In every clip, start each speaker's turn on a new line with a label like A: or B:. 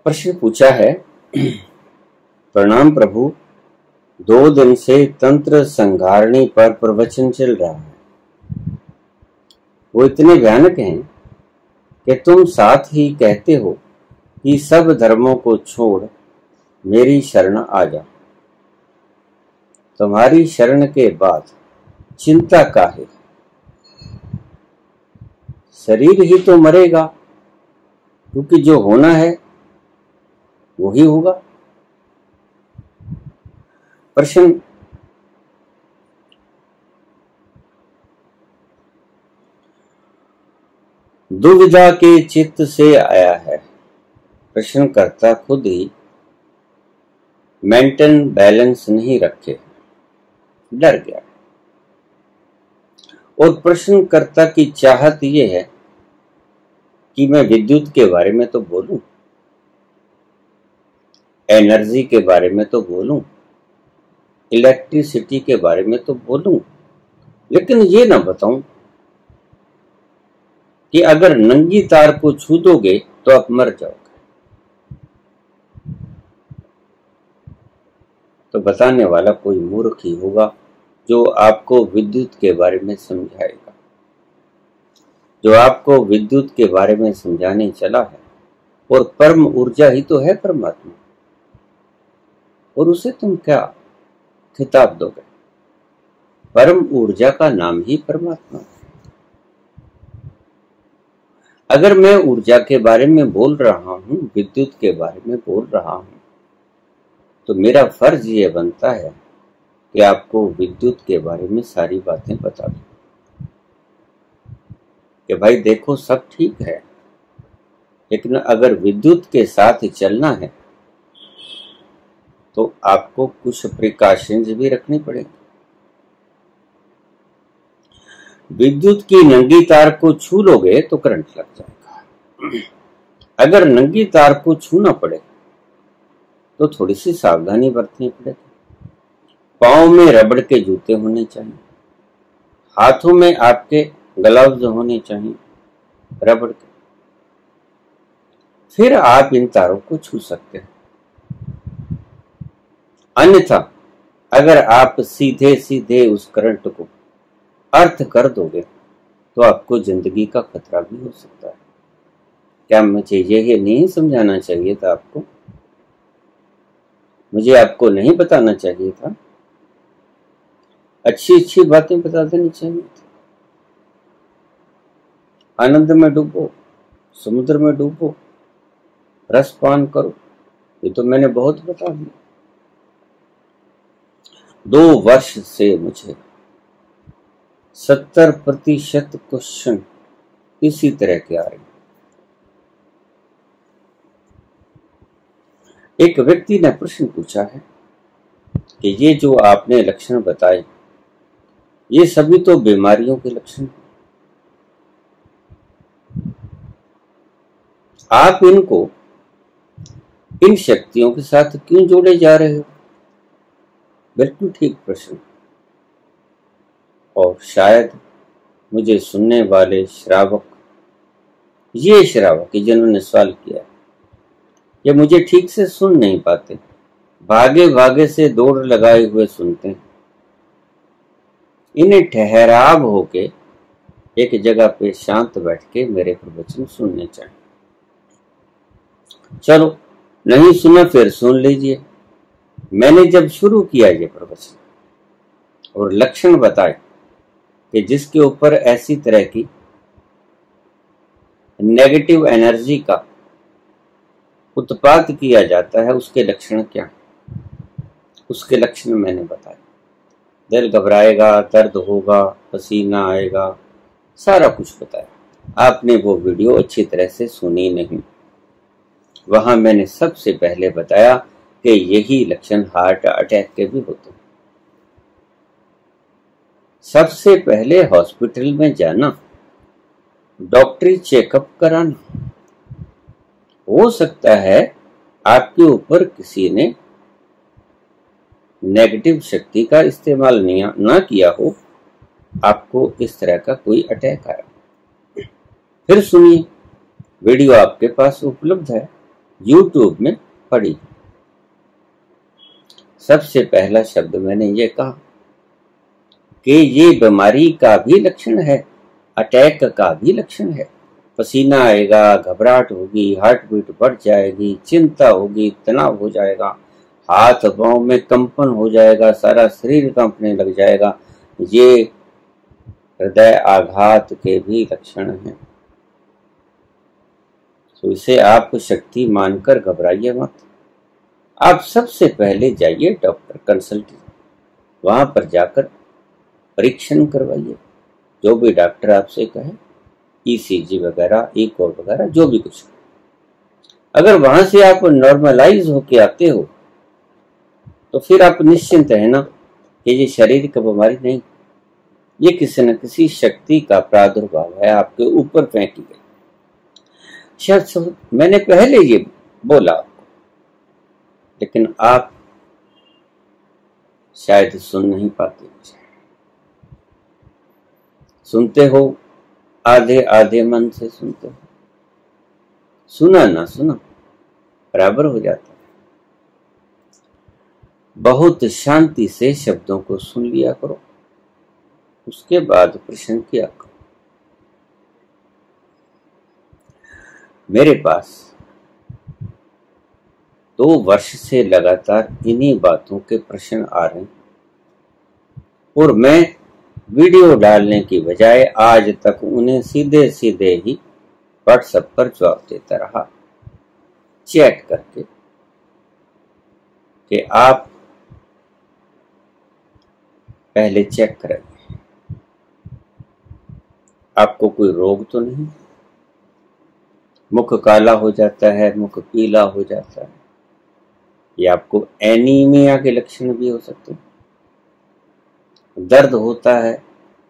A: प्रश्न पूछा है, प्रणाम प्रभु, 2 दिन से तंत्र संघारणी पर प्रवचन चल रहा है। वो इतने भयानक हैं कि तुम साथ ही कहते हो कि सब धर्मों को छोड़ मेरी शरण आ जा। तुम्हारी शरण के बाद चिंता काहे? शरीर ही तो मरेगा, क्योंकि जो होना है वही होगा। प्रश्न, दुविधा के चित्त से आया है। प्रश्नकर्ता खुद ही मेंटल बैलेंस नहीं रखे, डर गया। और प्रश्नकर्ता की चाहत ये है कि मैं विद्युत के बारे में तो बोलूं, एनर्जी के बारे में तो बोलूं, इलेक्ट्रिसिटी के बारे में तो बोलूं, लेकिन ये ना बताऊं कि अगर नंगी तार को छू दोगे तो आप मर जाओगे। तो बताने वाला कोई मूर्ख ही होगा जो आपको विद्युत के बारे में समझाएगा। जो आपको विद्युत के बारे में समझाने चला है, और परम ऊर्जा ही तो है परमात्मा, और उसे तुम क्या खिताब दोगे? परम ऊर्जा का नाम ही परमात्मा है। अगर मैं ऊर्जा के बारे में बोल रहा हूं, विद्युत के बारे में बोल रहा हूं, तो मेरा फर्ज ये बनता है कि आपको विद्युत के बारे में सारी बातें बता दूं कि भाई देखो सब ठीक है, लेकिन अगर विद्युत के साथ चलना है तो आपको कुछ प्रिकॉशंस भी रखनी पड़ेगी। विद्युत की नंगी तार को छू लोगे तो करंट लग जाएगा। अगर नंगी तार को छूना पड़े तो थोड़ी सी सावधानी बरतनी पड़ेगी। पांव में रबड़ के जूते होने चाहिए, हाथों में आपके ग्लव्स होने चाहिए रबड़ के, फिर आप इन तारों को छू सकते हैं। अन्यथा अगर आप सीधे सीधे उस करंट को अर्थ कर दोगे तो आपको जिंदगी का खतरा भी हो सकता है। क्या मुझे ये नहीं समझाना चाहिए था आपको? मुझे आपको नहीं बताना चाहिए था? अच्छी अच्छी बातें बता देनी चाहिए थी। आनंद में डूबो, समुद्र में डूबो, रस पान करो, ये तो मैंने बहुत बता दिया। 2 वर्ष से मुझे 70% क्वेश्चन इसी तरह के आ रहे हैं। एक व्यक्ति ने प्रश्न पूछा है कि ये जो आपने लक्षण बताए, ये सभी तो बीमारियों के लक्षण हैं। आप इनको इन शक्तियों के साथ क्यों जोड़े जा रहे हो? बिल्कुल ठीक प्रश्न। और शायद मुझे सुनने वाले श्रावक, ये श्रावक जिन्होंने सवाल किया, ये मुझे ठीक से सुन नहीं पाते, भागे भागे से दौड़ लगाए हुए सुनते हैं। इन्हें ठहराव होके एक जगह पे शांत बैठ के मेरे प्रवचन सुनने चाहिए। चलो नहीं सुना फिर सुन लीजिए। मैंने जब शुरू किया ये प्रवचन और लक्षण बताए कि जिसके ऊपर ऐसी तरह की नेगेटिव एनर्जी का उत्पाद किया जाता है, उसके लक्षण क्या, उसके लक्षण मैंने बताए। दिल घबराएगा, दर्द होगा, पसीना आएगा, सारा कुछ बताया। आपने वो वीडियो अच्छी तरह से सुनी नहीं। वहां मैंने सबसे पहले बताया कि यही लक्षण हार्ट अटैक के भी होते हैं। सबसे पहले हॉस्पिटल में जाना, डॉक्टरी चेकअप कराना। हो सकता है आपके ऊपर किसी ने नेगेटिव शक्ति का इस्तेमाल ना किया हो, आपको इस तरह का कोई अटैक आया। फिर सुनिए, वीडियो आपके पास उपलब्ध है, YouTube में पढ़ी। सबसे पहला शब्द मैंने ये कहा कि ये बीमारी का भी लक्षण है, अटैक का भी लक्षण है। पसीना आएगा, घबराहट होगी, हार्ट बीट बढ़ जाएगी, चिंता होगी, तनाव हो जाएगा, हाथ पांव में कंपन हो जाएगा, सारा शरीर कंपने लग जाएगा। ये हृदय आघात के भी लक्षण हैं। तो इसे आप शक्ति मानकर घबराइए मत। आप सबसे पहले जाइए डॉक्टर कंसल्टेंट, वहां पर जाकर परीक्षण करवाइए, जो भी डॉक्टर आपसे कहे, ECG वगैरह, इको वगैरह, जो भी कुछ। अगर वहां से आप नॉर्मलाइज होके आते हो तो फिर आप निश्चिंत है ना कि ये शरीर की बीमारी नहीं, ये किसी न किसी शक्ति का प्रादुर्भाव है, आपके ऊपर फेंकी गई। शायद मैंने पहले ये बोला आपको, लेकिन आप शायद सुन नहीं पाते। सुनते हो, आधे आधे मन से सुनते हो। सुना ना सुना बराबर हो जाता है। बहुत शांति से शब्दों को सुन लिया करो, उसके बाद प्रश्न किया करो। मेरे पास 2 वर्ष से लगातार इन्हीं बातों के प्रश्न आ रहे हैं और मैं वीडियो डालने की बजाय आज तक उन्हें सीधे सीधे ही व्हाट्सएप पर जवाब देता रहा, चैट करके, कि आप पहले चेक कराइए, आपको कोई रोग तो नहीं, मुख काला हो जाता है, मुख पीला हो जाता है, ये आपको एनीमिया के लक्षण भी हो सकते हैं, दर्द होता है,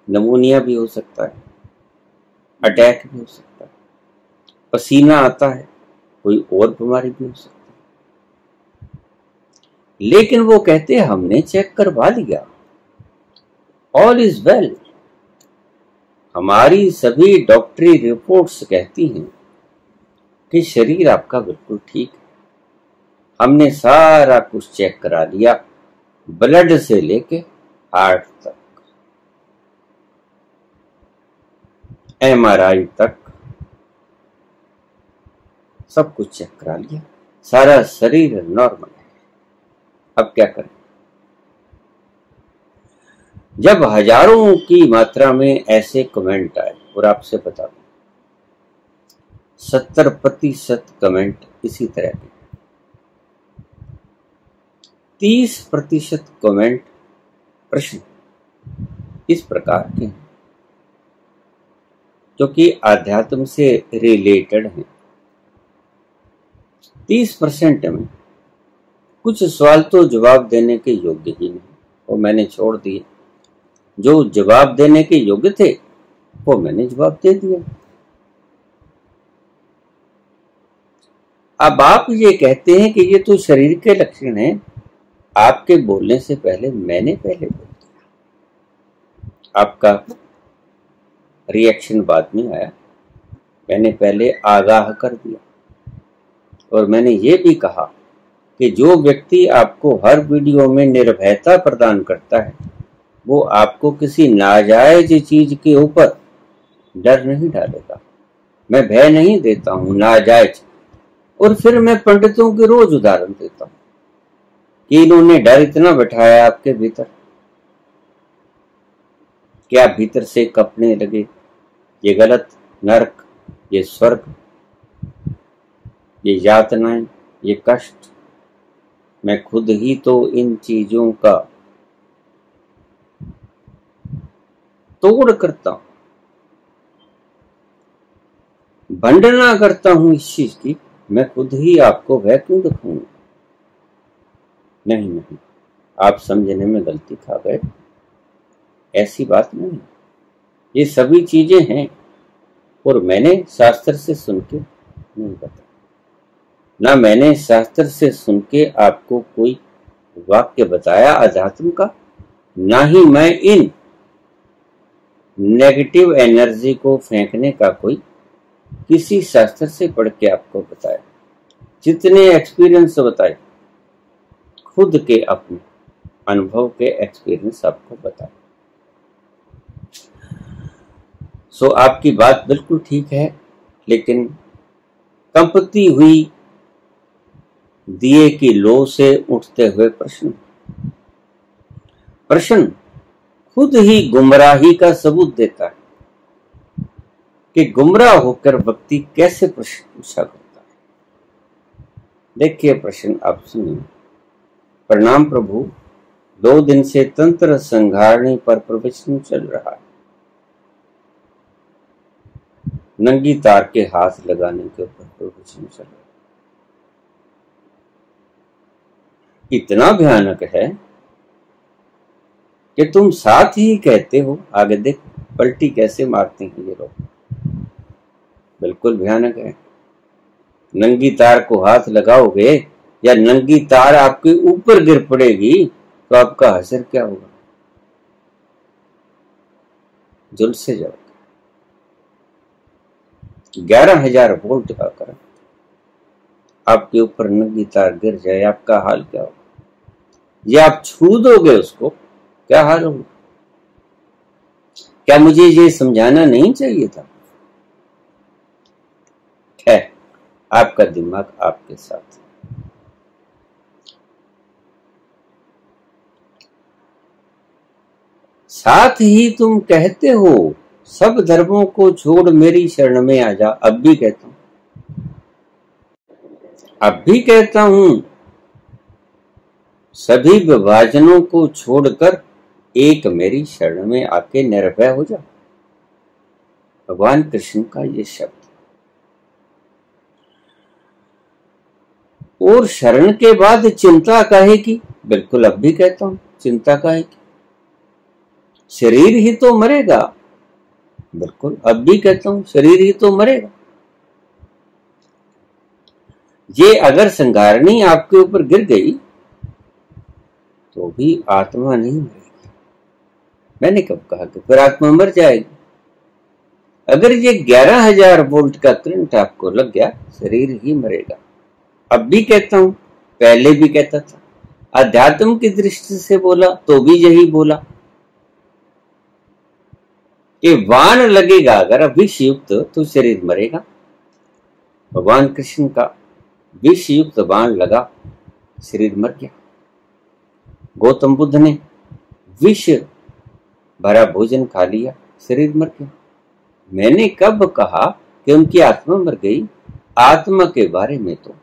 A: निमोनिया भी हो सकता है, अटैक भी हो सकता है, पसीना आता है, कोई और बीमारी भी हो सकती है। लेकिन वो कहते हैं हमने चेक करवा लिया, ऑल इज वेल। हमारी सभी डॉक्टरी रिपोर्ट्स कहती हैं कि शरीर आपका बिल्कुल ठीक है। हमने सारा कुछ चेक करा लिया, ब्लड से लेके हार्ट तक, MRI तक, सब कुछ चेक करा लिया, सारा शरीर नॉर्मल है। अब क्या करें? जब हजारों की मात्रा में ऐसे कमेंट आए, और आपसे बता दूं 70% कमेंट इसी तरह के, 30% कमेंट प्रश्न इस प्रकार के हैं जो कि आध्यात्म से रिलेटेड हैं। 30% में कुछ सवाल तो जवाब देने के योग्य ही नहीं, वो मैंने छोड़ दिए। जो जवाब देने के योग्य थे वो मैंने जवाब दे दिया। अब आप ये कहते हैं कि ये तो शरीर के लक्षण हैं, आपके बोलने से पहले मैंने पहले बोल दिया। आपका रिएक्शन बाद में आया, मैंने पहले आगाह कर दिया। और मैंने ये भी कहा कि जो व्यक्ति आपको हर वीडियो में निर्भयता प्रदान करता है, वो आपको किसी नाजायज चीज के ऊपर डर नहीं डालेगा। मैं भय नहीं देता हूं नाजायज। और फिर मैं पंडितों के रोज उदाहरण देता हूं कि इन्होंने डर इतना बैठाया आपके भीतर कि आप भीतर से कपने लगे। ये गलत, नरक, ये स्वर्ग, ये यातनाएं, ये कष्ट, मैं खुद ही तो इन चीजों का तोड़ करता हूं, भंडना करता हूं इस चीज की। मैं खुद ही आपको वह क्यों दिखाऊंगा? नहीं, आप समझने में गलती खा गए। ऐसी बात नहीं, ये सभी चीजें हैं और मैंने शास्त्र से सुन के नहीं बताया, ना मैंने शास्त्र से सुन के आपको कोई वाक्य बताया अध्यात्म का, ना ही मैं इन नेगेटिव एनर्जी को फेंकने का कोई किसी शास्त्र से पढ़ के आपको बताया। जितने एक्सपीरियंस बताए, खुद के अपने अनुभव के एक्सपीरियंस आपको बताए। सो आपकी बात बिल्कुल ठीक है, लेकिन कंपती हुई दिए की लो से उठते हुए प्रश्न खुद ही गुमराही का सबूत देता है कि गुमराह होकर व्यक्ति कैसे प्रश्न पूछा करता है। देखिए प्रश्न आप सुनिए। प्रणाम प्रभु, 2 दिन से तंत्र संघारणी पर प्रवचन चल रहा है। नंगी तार के हाथ लगाने के ऊपर प्रवचन चल रहा है। इतना भयानक है कि तुम साथ ही कहते हो। आगे देख पलटी कैसे मारते हैं ये लोग, बिल्कुल भयानक है। नंगी तार को हाथ लगाओगे या नंगी तार आपके ऊपर गिर पड़ेगी तो आपका असर क्या होगा? झुलस जाओगे। 11,000 वोल्ट का करंट आपके ऊपर नंगी तार गिर जाए, आपका हाल क्या होगा? ये आप छू दोगे उसको, क्या हाल होगा? क्या मुझे ये समझाना नहीं चाहिए था? है आपका दिमाग आपके साथ। साथ ही तुम कहते हो सब धर्मों को छोड़ मेरी शरण में आ जा। अब भी कहता हूं, अब भी कहता हूं, सभी विभाजनों को छोड़कर एक मेरी शरण में आके निर्भय हो जा। भगवान कृष्ण का ये शब्द। और शरण के बाद चिंता काहे की? बिल्कुल अब भी कहता हूं, चिंता काहे की? शरीर ही तो मरेगा। बिल्कुल अब भी कहता हूं, शरीर ही तो मरेगा। ये अगर संघारणी आपके ऊपर गिर गई तो भी आत्मा नहीं मरेगी। मैंने कब कहा कि फिर आत्मा मर जाएगी? अगर ये 11,000 वोल्ट का करंट आपको लग गया, शरीर ही मरेगा। अब भी कहता हूं, पहले भी कहता था। अध्यात्म की दृष्टि से बोला तो भी यही बोला कि बाण लगेगा अगर विष युक्त तो शरीर मरेगा। भगवान कृष्ण का विष युक्त बाण लगा, शरीर मर गया। गौतम बुद्ध ने विष भरा भोजन खा लिया, शरीर मर गया। मैंने कब कहा कि उनकी आत्मा मर गई? आत्मा के बारे में तो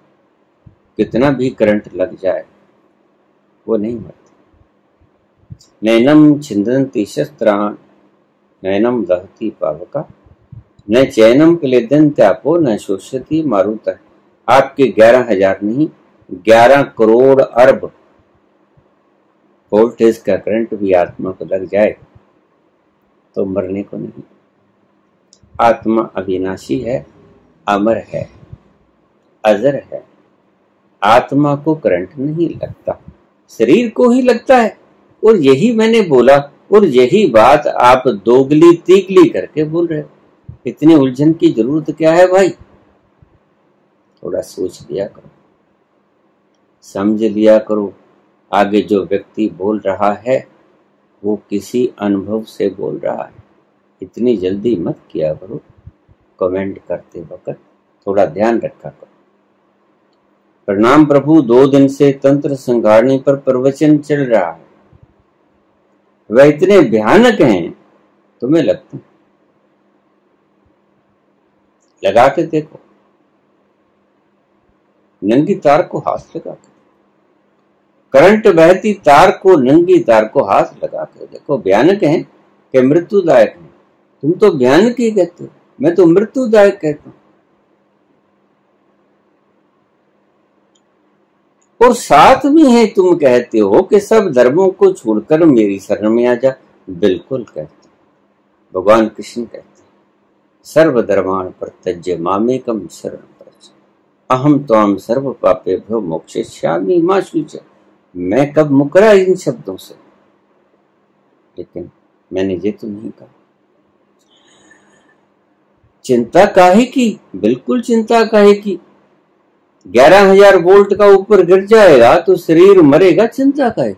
A: कितना भी करंट लग जाए वो नहीं मरती। नैनम छिंदन्ति शस्त्रान् नैनम दहति पावका न चैनम क्लेदन्त्यापो न शोषयति मारुतः। आपके 11,000 नहीं, 11 करोड़ अरब वोल्टेज का करंट भी आत्मा को लग जाए तो मरने को नहीं। आत्मा अविनाशी है, अमर है, अजर है। आत्मा को करंट नहीं लगता, शरीर को ही लगता है। और यही मैंने बोला, और यही बात आप दोगली तीगली करके बोल रहे हो। इतनी उलझन की जरूरत क्या है भाई? थोड़ा सोच लिया करो, समझ लिया करो। आगे जो व्यक्ति बोल रहा है वो किसी अनुभव से बोल रहा है। इतनी जल्दी मत किया करो कमेंट करते वक्त, थोड़ा ध्यान रखा करो। प्रणाम प्रभु, 2 दिन से तंत्र संघारणी पर प्रवचन चल रहा है। वह इतने भयानक हैं तुम्हें लगता है? लगा के देखो, नंगी तार को हाथ लगा के, करंट बहती तार को, नंगी तार को हाथ लगा के देखो। भयानक है कि मृत्युदायक है? तुम तो भयानक ही कहते हो, मैं तो मृत्युदायक कहता हूं। और साथ में है तुम कहते हो कि सब धर्मों को छोड़कर मेरी शरण में आ जा। बिल्कुल कहते, भगवान कृष्ण कहते सर्वधर्मान् परित्यज्य मामेकं शरणं व्रज अहम त्वां सर्व पापेभ्यो मोक्षयिष्यामि मा शुचः। मैं कब मुकरा इन शब्दों से? लेकिन मैंने ये तो नहीं कहा। चिंता काहे की? बिल्कुल चिंता काहे की? 11,000 वोल्ट का ऊपर गिर जाएगा तो शरीर मरेगा, चिंता का है,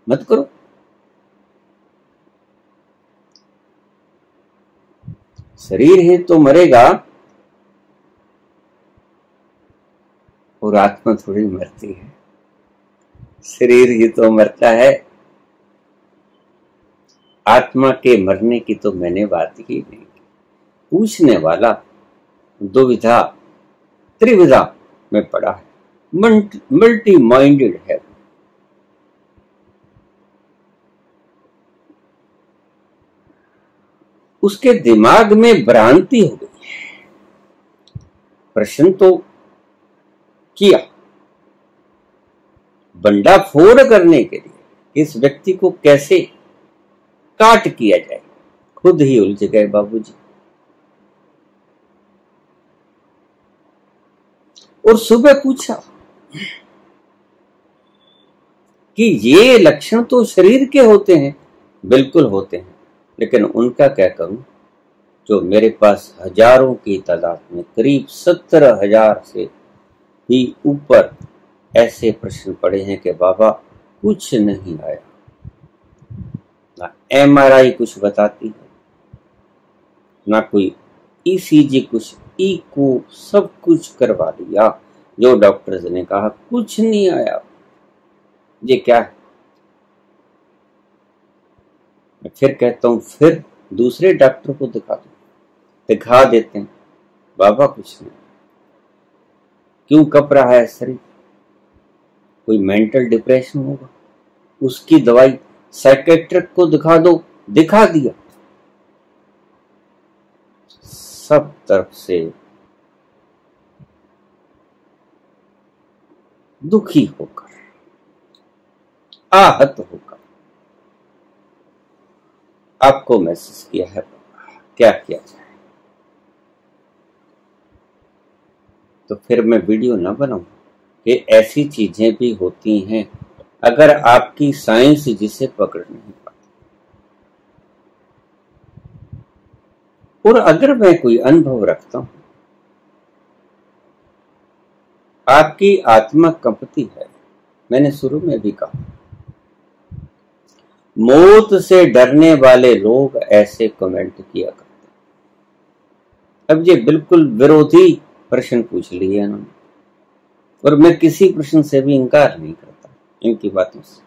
A: मत करो। शरीर ही तो मरेगा और आत्मा थोड़ी मरती है। शरीर ही तो मरता है, आत्मा के मरने की तो मैंने बात ही नहीं की। पूछने वाला दुविधा त्रिविधा में पड़ा है, मल्टी माइंडेड है। उसके दिमाग में भ्रांति हो गई। प्रश्न तो किया, बंडाफोड़ करने के लिए इस व्यक्ति को कैसे काट किया जाए, खुद ही उलझ गए बाबूजी। और सुबह पूछा कि ये लक्षण तो शरीर के होते हैं, बिल्कुल होते हैं, लेकिन उनका क्या करूं जो मेरे पास हजारों की तादाद में, करीब 17,000 से भी ऊपर ऐसे प्रश्न पड़े हैं कि बाबा कुछ नहीं आया, ना एमआरआई कुछ बताती है, ना कोई ईसीजी, कुछ ईको, सब कुछ करवा लिया जो डॉक्टर्स ने कहा, कुछ नहीं आया। ये क्या है? मैं फिर कहता हूं, फिर दूसरे डॉक्टर को दिखा दो, दिखा देते हैं, बाबा कुछ नहीं। क्यों कप रहा है शरीर? कोई मेंटल डिप्रेशन होगा, उसकी दवाई साइकेट्रिक को दिखा दो, दिखा दिया। सब तरफ से दुखी होकर, आहत होकर आपको मैसेज किया है, क्या किया जाए? तो फिर मैं वीडियो ना बनाऊं कि ऐसी चीजें भी होती हैं अगर आपकी साइंस जिसे पकड़ नहीं पाती। और अगर मैं कोई अनुभव रखता हूं, आपकी आत्मा कंपती है। मैंने शुरू में भी कहा, मौत से डरने वाले लोग ऐसे कमेंट किया करते। अब ये बिल्कुल विरोधी प्रश्न पूछ लिए इन्होंने, और मैं किसी प्रश्न से भी इनकार नहीं करता इनकी बातों से।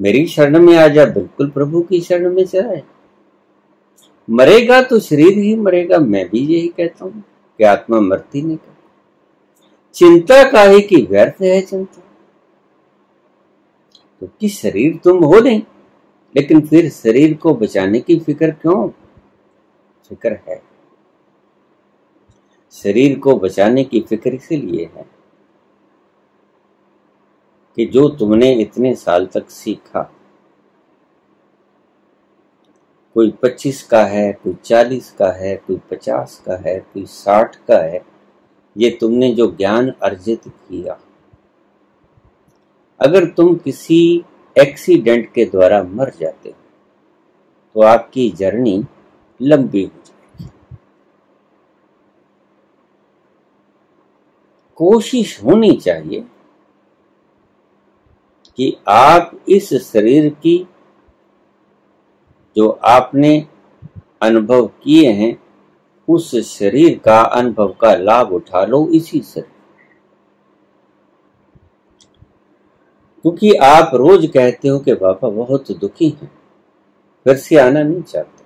A: मेरी शरण में आ जा, बिल्कुल प्रभु की शरण में चला। मरेगा तो शरीर ही मरेगा, मैं भी यही कहता हूं कि आत्मा मरती नहीं। चिंता काहे की व्यर्थ है चिंता, क्योंकि शरीर तुम हो नहीं, लेकिन फिर शरीर को बचाने की फिक्र क्यों? फिक्र है, शरीर को बचाने की फिक्र इसीलिए है कि जो तुमने इतने साल तक सीखा, कोई 25 का है, कोई 40 का है, कोई 50 का है, कोई 60 का है, ये तुमने जो ज्ञान अर्जित किया, अगर तुम किसी एक्सीडेंट के द्वारा मर जाते तो आपकी जर्नी लंबी हो जाएगी। कोशिश होनी चाहिए कि आप इस शरीर की जो आपने अनुभव किए हैं, उस शरीर का अनुभव का लाभ उठा लो इसी शरीर। क्योंकि आप रोज कहते हो कि बाबा बहुत दुखी हैं, घर से आना नहीं चाहते,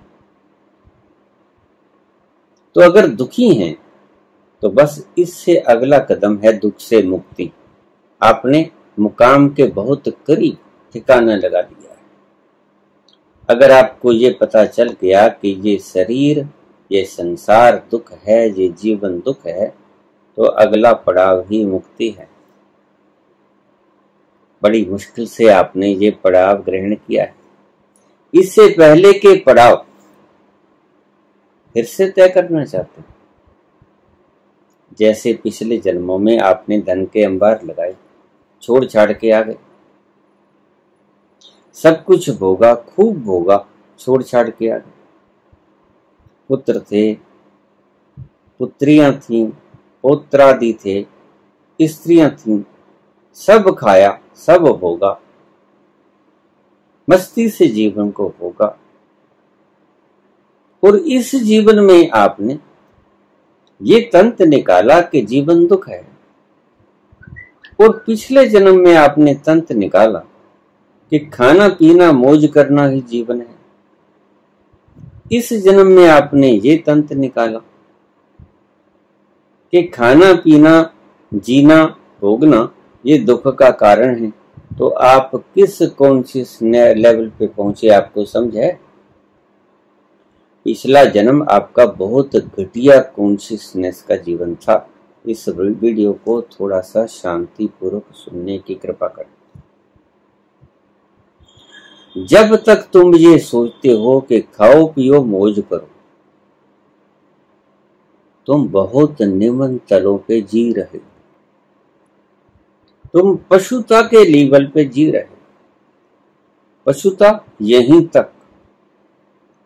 A: तो अगर दुखी हैं तो बस इससे अगला कदम है दुख से मुक्ति। आपने मुकाम के बहुत करीब ठिकाना लगा दिया है। अगर आपको ये पता चल गया कि ये शरीर, ये संसार दुख है, ये जीवन दुख है, तो अगला पड़ाव ही मुक्ति है। बड़ी मुश्किल से आपने ये पड़ाव ग्रहण किया है। इससे पहले के पड़ाव फिर से तय करना चाहते हैं। जैसे पिछले जन्मों में आपने धन के अंबार लगाए, छोड़ छाड़ के आ गए, सब कुछ भोगा, खूब भोगा, छोड़ छाड़ के आ गए। पुत्र थे, पुत्रियां थीं, पौत्रादि थे, स्त्रियां थीं, सब खाया, सब भोगा, मस्ती से जीवन को भोगा। और इस जीवन में आपने ये तंत्र निकाला कि जीवन दुख है, और पिछले जन्म में आपने तंत्र निकाला कि खाना पीना मौज करना ही जीवन है। इस जन्म में आपने ये तंत्र निकाला कि खाना पीना जीना भोगना ये दुख का कारण है। तो आप किस कॉन्शियस लेवल पे पहुंचे, आपको समझ है? पिछला जन्म आपका बहुत घटिया कॉन्शियसनेस का जीवन था। इस वीडियो को थोड़ा सा शांति पूर्वक सुनने की कृपा करें। जब तक तुम ये सोचते हो कि खाओ पियो मौज करो, तुम बहुत निम्न तलों पे जी रहे हो। तुम पशुता के लेवल पे जी रहे हो। पशुता यहीं तक,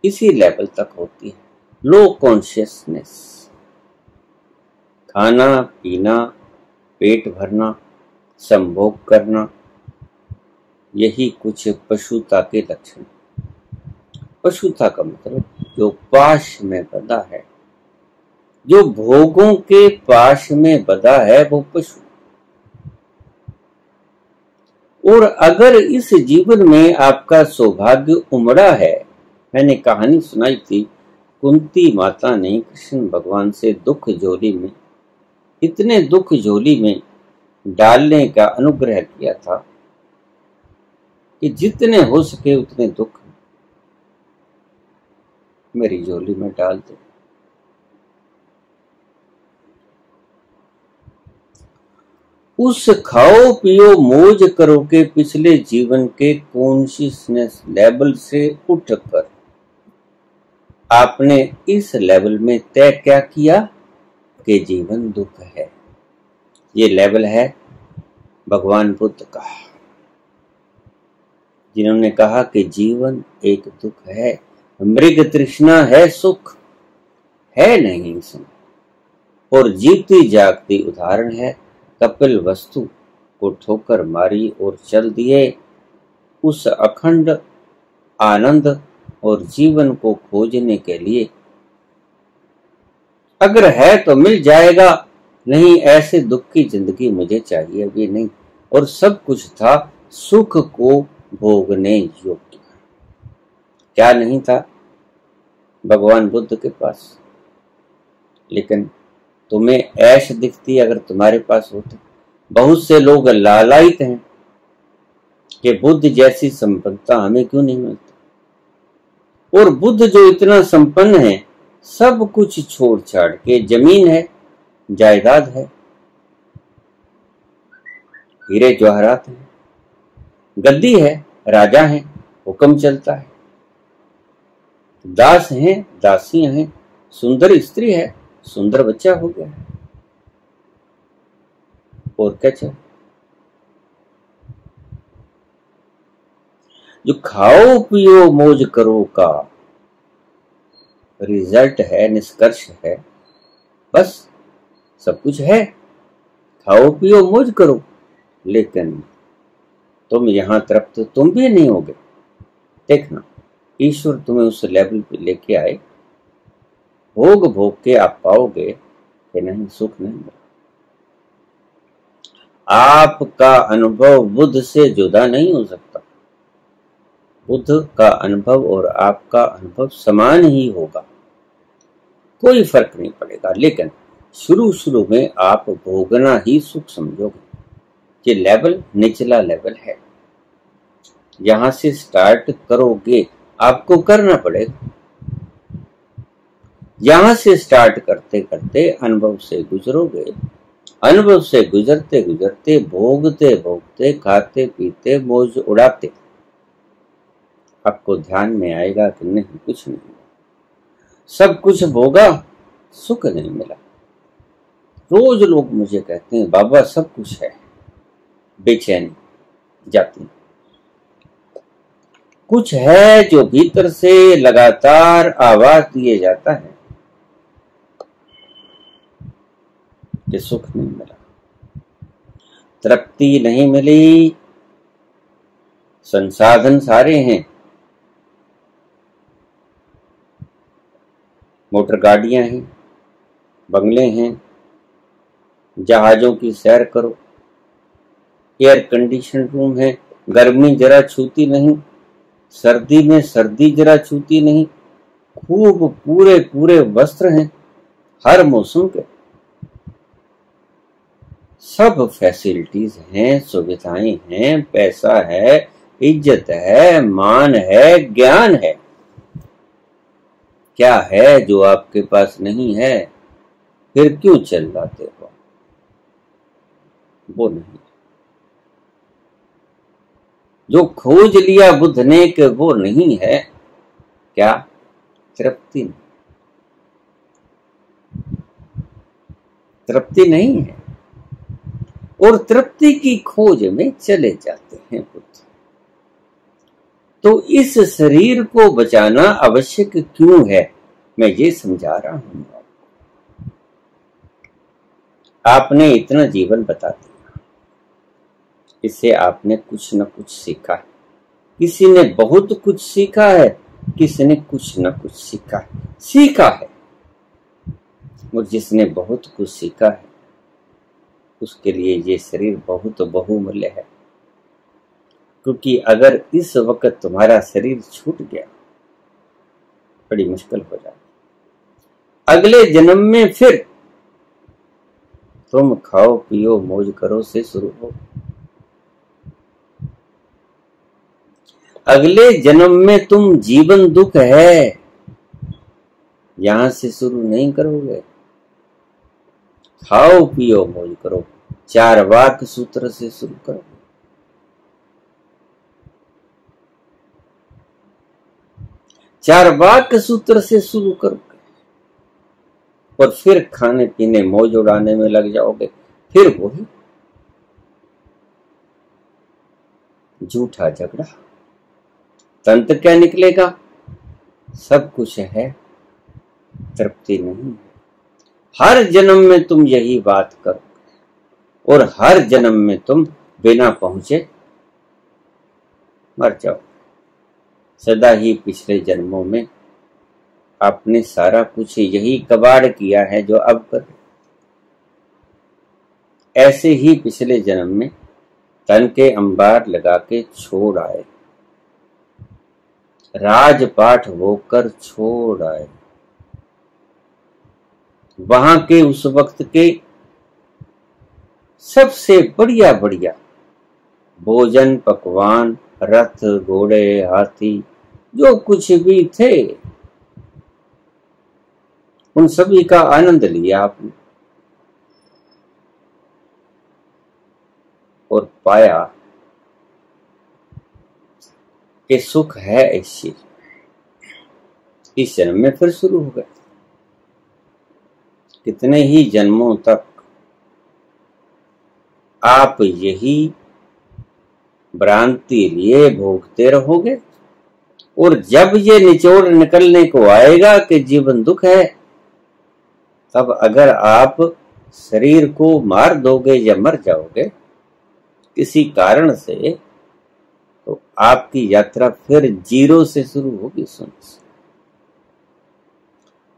A: इसी लेवल तक होती है, लो कॉन्शियसनेस। खाना पीना, पेट भरना, संभोग करना, यही कुछ पशुता के लक्षण। पशुता का मतलब जो पाश में बंधा है, जो भोगों के पाश में बंधा है, वो पशु। और अगर इस जीवन में आपका सौभाग्य उमड़ा है, मैंने कहानी सुनाई थी, कुंती माता ने कृष्ण भगवान से दुख झोली में, इतने दुख झोली में डालने का अनुग्रह किया था कि जितने हो सके उतने दुख मेरी झोली में डाल दो। उस खाओ पियो मौज करो के पिछले जीवन के कॉन्शियसनेस लेवल से उठकर आपने इस लेवल में तय क्या किया कि जीवन दुख है। ये लेवल है भगवान बुद्ध का, जिन्होंने कहा कि जीवन एक दुख है, मृग तृष्णा है, सुख है नहीं इसमें। और जीती जागती उदाहरण है, कपिल वस्तु को ठोकर मारी और चल दिए उस अखंड आनंद और जीवन को खोजने के लिए। अगर है तो मिल जाएगा, नहीं ऐसे दुख की जिंदगी मुझे चाहिए भी नहीं। और सब कुछ था सुख को भोगने योग्य। क्या नहीं था भगवान बुद्ध के पास? लेकिन तुम्हें ऐश दिखती अगर तुम्हारे पास होते। बहुत से लोग लालायित हैं कि बुद्ध जैसी संपन्नता हमें क्यों नहीं मिलती। और बुद्ध जो इतना संपन्न है, सब कुछ छोड़ छाड़ के, जमीन है, जायदाद है, हीरे जवाहरात हैं, गद्दी है, राजा है, हुक्म चलता है, दास हैं, दासियां हैं, सुंदर स्त्री है, सुंदर बच्चा हो गया है, और क्या चाहिए? जो खाओ पियो मौज करो का रिजल्ट है, निष्कर्ष है, बस सब कुछ है, खाओ पियो मौज करो। लेकिन तुम यहां तृप्त तुम भी नहीं होगे। देखना, ईश्वर तुम्हें उस लेवल पे लेके आए, भोग भोग के आप पाओगे कि नहीं, सुख नहीं मिला। आपका अनुभव बुद्ध से जुदा नहीं हो सकता। बुद्ध का अनुभव और आपका अनुभव समान ही होगा, कोई फर्क नहीं पड़ेगा। लेकिन शुरू में आप भोगना ही सुख समझोगे। ये लेवल निचला लेवल है, यहां से स्टार्ट करोगे, आपको करना पड़ेगा। यहां से स्टार्ट करते करते अनुभव से गुजरोगे, अनुभव से गुजरते गुजरते, भोगते भोगते, खाते पीते, मौज उड़ाते, आपको ध्यान में आएगा कि नहीं, कुछ नहीं, सब कुछ भोगा, सुख नहीं मिला। रोज लोग मुझे कहते हैं, बाबा सब कुछ है, बेचैनी जाती, कुछ है जो भीतर से लगातार आवाज दिए जाता है, कि सुख नहीं मिला, तृप्ति नहीं मिली। संसाधन सारे हैं, मोटर गाड़ियां हैं, बंगले हैं, जहाजों की सैर करो, एयर कंडीशन रूम है, गर्मी जरा छूती नहीं, सर्दी में सर्दी जरा छूती नहीं, खूब पूरे पूरे वस्त्र हैं हर मौसम के, सब फैसिलिटीज हैं, सुविधाएं हैं, पैसा है, इज्जत है, मान है, ज्ञान है। क्या है जो आपके पास नहीं है? फिर क्यों चिल्लाते हो? वो नहीं जो खोज लिया बुद्ध ने कि वो नहीं है। क्या? तृप्ति नहीं, तृप्ति नहीं है, और तृप्ति की खोज में चले जाते हैं बुद्ध। तो इस शरीर को बचाना आवश्यक क्यों है, मैं ये समझा रहा हूं। आपने इतना जीवन बता दिया, इससे आपने कुछ न कुछ सीखा है। किसी ने बहुत कुछ सीखा है, किसी ने कुछ न कुछ सीखा है। और जिसने बहुत कुछ सीखा है उसके लिए ये शरीर बहुत बहुमूल्य है। क्योंकि अगर इस वक्त तुम्हारा शरीर छूट गया, बड़ी मुश्किल हो जाए। अगले जन्म में फिर तुम खाओ पियो मौज करो से शुरू हो। अगले जन्म में तुम जीवन दुख है यहां से शुरू नहीं करोगे। खाओ पियो मौज करो, चारवाक सूत्र से शुरू करो। चारवाक सूत्र से शुरू करोगे और फिर खाने पीने मौज उड़ाने में लग जाओगे। फिर वही झूठा झगड़ा, तंत्र क्या निकलेगा? सब कुछ है, तृप्ति नहीं है। हर जन्म में तुम यही बात करो और हर जन्म में तुम बिना पहुंचे मर जाओ। सदा ही पिछले जन्मों में आपने सारा कुछ यही कबाड़ किया है जो अब कर। ऐसे ही पिछले जन्म में तन के अंबार लगा के छोड़ आए, राजपाट होकर छोड़ आए। वहां के उस वक्त के सबसे बढ़िया बढ़िया भोजन पकवान, रथ घोड़े हाथी जो कुछ भी थे, उन सभी का आनंद लिया आपने और पाया कि सुख है इस चीज। इस जन्म में फिर शुरू हो गए। कितने ही जन्मों तक आप यही भ्रांति लिए भोगते रहोगे और जब ये निचोड़ निकलने को आएगा कि जीवन दुख है, तब अगर आप शरीर को मार दोगे या मर जाओगे किसी कारण से, तो आपकी यात्रा फिर जीरो से शुरू होगी। सुन,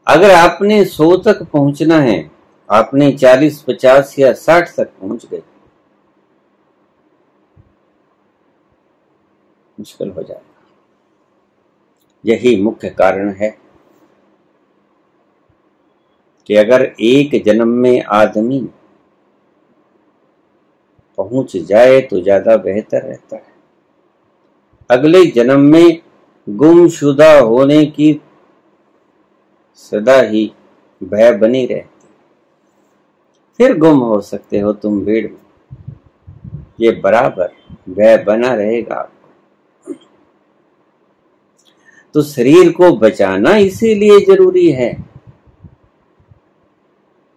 A: अगर आपने 100 तक पहुंचना है, आपने 40, 50 या 60 तक पहुंच गए, मुश्किल हो जाएगा। यही मुख्य कारण है कि अगर एक जन्म में आदमी पहुंच जाए तो ज्यादा बेहतर रहता है। अगले जन्म में गुमशुदा होने की सदा ही भय बनी रहती। फिर गुम हो सकते हो तुम भीड़ में, ये बराबर भय बना रहेगा। तो शरीर को बचाना इसीलिए जरूरी है।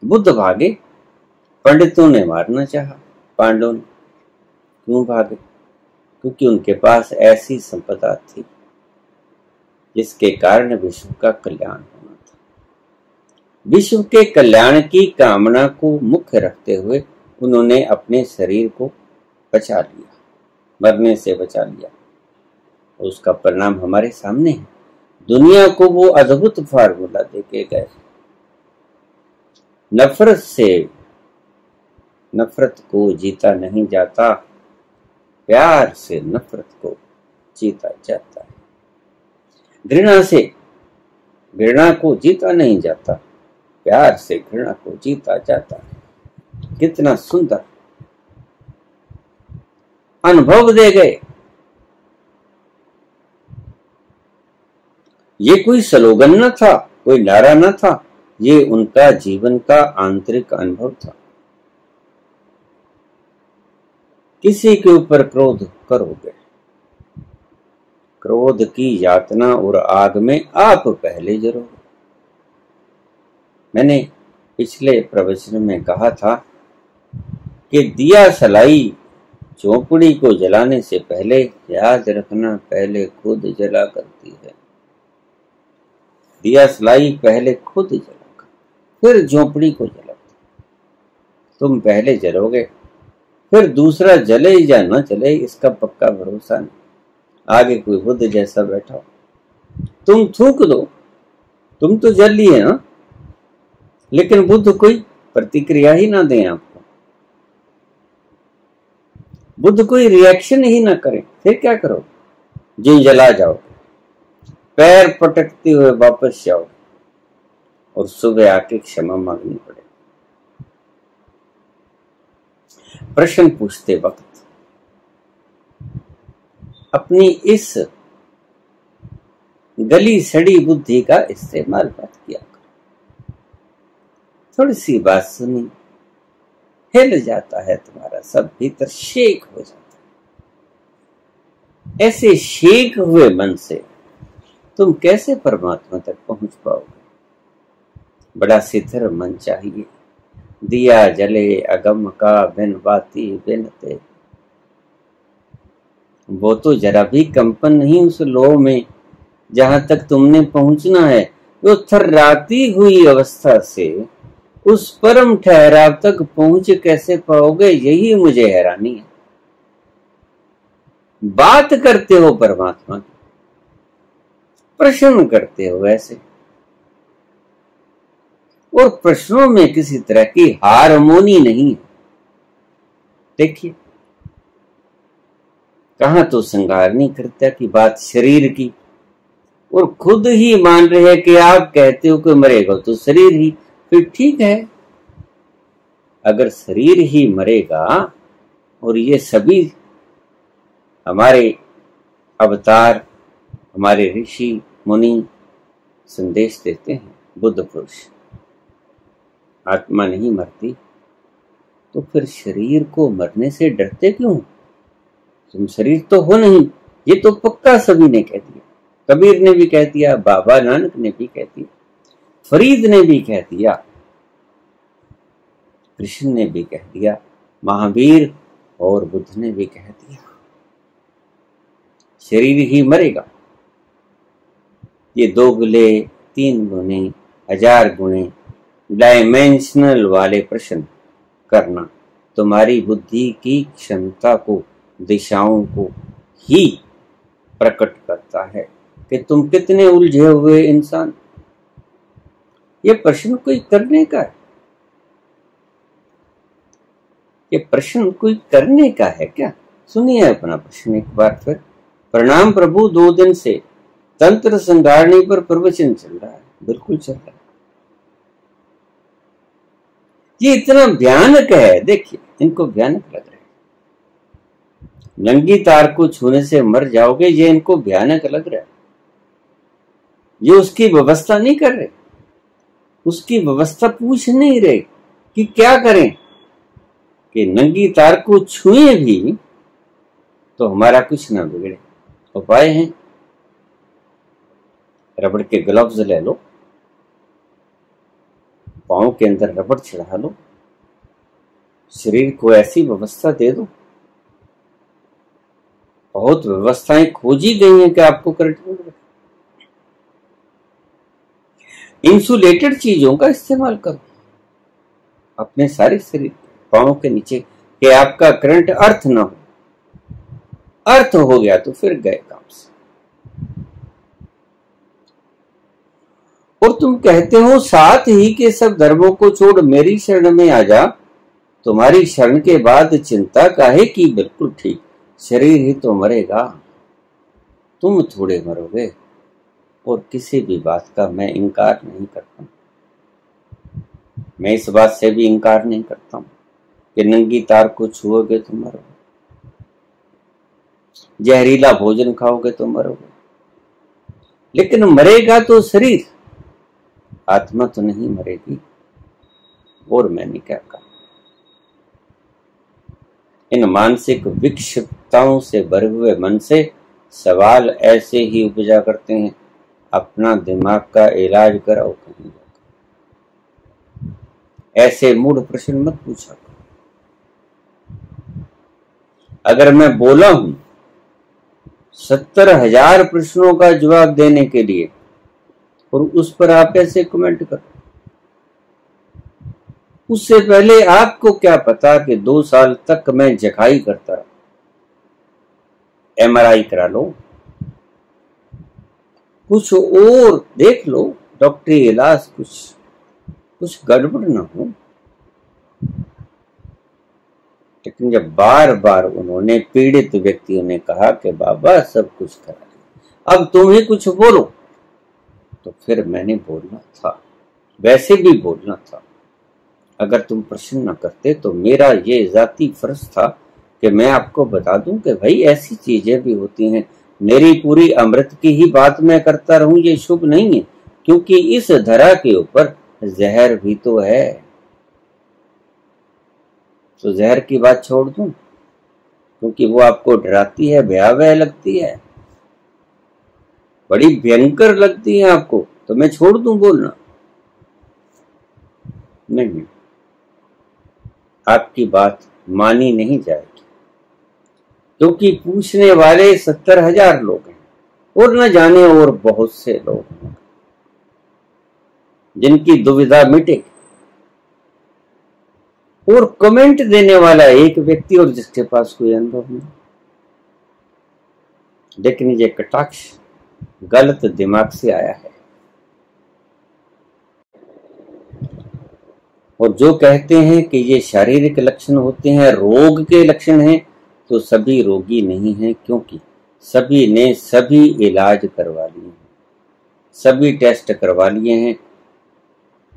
A: बुद्ध भागे, पंडितों ने मारना चाहा, पांडवों ने। क्यों भागे? क्योंकि उनके पास ऐसी संपदा थी जिसके कारण विश्व का कल्याण होना था। विश्व के कल्याण की कामना को मुख्य रखते हुए उन्होंने अपने शरीर को बचा लिया, मरने से बचा लिया। उसका परिणाम हमारे सामने है। दुनिया को वो अद्भुत फार्मूला देके गए। नफरत को जीता नहीं जाता, प्यार से नफरत को जीता जाता है। घृणा को जीता नहीं जाता, प्यार से घृणा को जीता जाता है। कितना सुंदर अनुभव दे गए। ये कोई स्लोगन न था, कोई नारा न था, ये उनका जीवन का आंतरिक अनुभव था। किसी के ऊपर क्रोध करोगे, क्रोध की यातना और आग में आप पहले जलोगे। मैंने पिछले प्रवचन में कहा था कि दिया सलाई झोपड़ी को जलाने से पहले याद रखना पहले खुद जला करती है। दिया सलाई पहले खुद जलाकर फिर झोपड़ी को जलाती। तुम पहले जलोगे, फिर दूसरा जले या न जले इसका पक्का भरोसा नहीं। आगे कोई बुद्ध जैसा बैठा हो, तुम थूक दो, तुम तो जल लिए ना, लेकिन बुद्ध कोई प्रतिक्रिया ही ना दें आपको, बुद्ध कोई रिएक्शन ही ना करे, फिर क्या करो? जी जला जाओ, पैर पटकते हुए वापस जाओ और सुबह आके क्षमा मांगनी पड़े। प्रश्न पूछते वक्त अपनी इस गली सड़ी बुद्धि का इस्तेमाल मत किया करो। थोड़ी सी बात सुनी, हिल जाता है तुम्हारा सब भीतर, शेक हो जाता है। ऐसे शेक हुए मन से तुम कैसे परमात्मा तक पहुंच पाओगे? बड़ा शिथिर मन चाहिए। दिया जले अगम का बिन बाती बिन ते। वो तो जरा भी कंपन नहीं उस लो में जहां तक तुमने पहुंचना है। वो थर्राती हुई अवस्था से उस परम ठहराव तक पहुंच कैसे पाओगे, यही मुझे हैरानी है। बात करते हो परमात्मा की, प्रश्न करते हो ऐसे, और प्रश्नों में किसी तरह की हारमोनी नहीं है। देखिए, कहां तो संगारनी कृत्या की बात शरीर की, और खुद ही मान रहे हैं कि आप कहते हो कि मरेगा तो शरीर ही, फिर ठीक है। अगर शरीर ही मरेगा और ये सभी हमारे अवतार, हमारे ऋषि मुनि संदेश देते हैं, बुद्ध पुरुष, आत्मा नहीं मरती, तो फिर शरीर को मरने से डरते क्यों? तुम शरीर तो हो नहीं, ये तो पक्का सभी ने कह दिया। कबीर ने भी कह दिया, बाबा नानक ने भी कह दिया, फरीद ने भी कह दिया, कृष्ण ने भी कह दिया, महावीर और बुद्ध ने भी कह दिया, शरीर ही मरेगा। ये 2 गुले 3 गुने 1000 गुणे डायमेंशनल वाले प्रश्न करना तुम्हारी बुद्धि की क्षमता को, दिशाओं को ही प्रकट करता है कि तुम कितने उलझे हुए इंसान। ये प्रश्न कोई करने का है, ये प्रश्न कोई करने का है क्या? सुनिए अपना प्रश्न एक बार फिर। प्रणाम प्रभु, 2 दिन से तंत्र संगारणी पर प्रवचन चल रहा है। बिल्कुल चल रहा है। ये इतना भयानक है, देखिए इनको भयानक लग रहा है। नंगी तार को छूने से मर जाओगे, ये इनको भयानक लग रहा है। ये उसकी व्यवस्था नहीं कर रहे, उसकी व्यवस्था पूछ नहीं रहे कि क्या करें कि नंगी तार को छुए भी तो हमारा कुछ ना बिगड़े। उपाय है, रबड़ के ग्लव्स ले लो, पांव के अंदर रबड़ चढ़ा लो, शरीर को ऐसी व्यवस्था दे दो। बहुत व्यवस्थाएं खोजी गई हैं कि आपको करंट मिल रहा है। इंसुलेटेड चीजों का इस्तेमाल करो अपने सारे शरीर पांव के नीचे, कि आपका करंट अर्थ ना हो। अर्थ हो गया तो फिर गए काम से। और तुम कहते हो साथ ही के सब धर्मों को छोड़ मेरी शरण में आ जा, तुम्हारी शरण के बाद चिंता काहे की। बिल्कुल ठीक, शरीर ही तो मरेगा, तुम थोड़े मरोगे। और किसी भी बात का मैं इनकार नहीं करता, मैं इस बात से भी इनकार नहीं करता हूं कि नंगी तार को छुओगे तो मरोगे, जहरीला भोजन खाओगे तो मरोगे, लेकिन मरेगा तो शरीर, आत्मा तो नहीं मरेगी। और मैंने क्या कहा, इन मानसिक विक्षिप्तताओं से भरे हुए मन से सवाल ऐसे ही उपजा करते हैं, अपना दिमाग का इलाज कराओ कहीं जाकर। ऐसे मूढ़ प्रश्न मत पूछा। अगर मैं बोला हूं 70,000 प्रश्नों का जवाब देने के लिए, और उस पर आप ऐसे कमेंट करो, उससे पहले आपको क्या पता कि 2 साल तक मैं जखाई करता रहा। MRI करा लो, कुछ और देख लो, डॉक्टरी इलाज, कुछ गड़बड़ ना हो। लेकिन जब बार बार उन्होंने, पीड़ित व्यक्तियों ने कहा कि बाबा सब कुछ करा लिया, अब तुम ही कुछ बोलो, तो फिर मैंने बोलना था, वैसे भी बोलना था। अगर तुम प्रश्न न करते तो मेरा ये जाती फर्ज था कि मैं आपको बता दूं कि भाई ऐसी चीजें भी होती हैं। मेरी पूरी अमृत की ही बात मैं करता रहूं ये शुभ नहीं है, क्योंकि इस धरा के ऊपर जहर भी तो है। तो जहर की बात छोड़ दूं क्योंकि वो आपको डराती है, भयावह लगती है, बड़ी भयंकर लगती है आपको, तो मैं छोड़ दूं बोलना? नहीं, आपकी बात मानी नहीं जाएगी, क्योंकि पूछने वाले 70,000 लोग हैं, और न जाने और बहुत से लोग हैं जिनकी दुविधा मिटेगी, और कमेंट देने वाला एक व्यक्ति और जिसके पास कोई अनुभव नहीं। लेकिन ये कटाक्ष गलत दिमाग से आया है। और जो कहते हैं कि ये शारीरिक लक्षण होते हैं, रोग के लक्षण हैं, तो सभी रोगी नहीं हैं, क्योंकि सभी ने सभी इलाज करवा लिए, सभी टेस्ट करवा लिए हैं।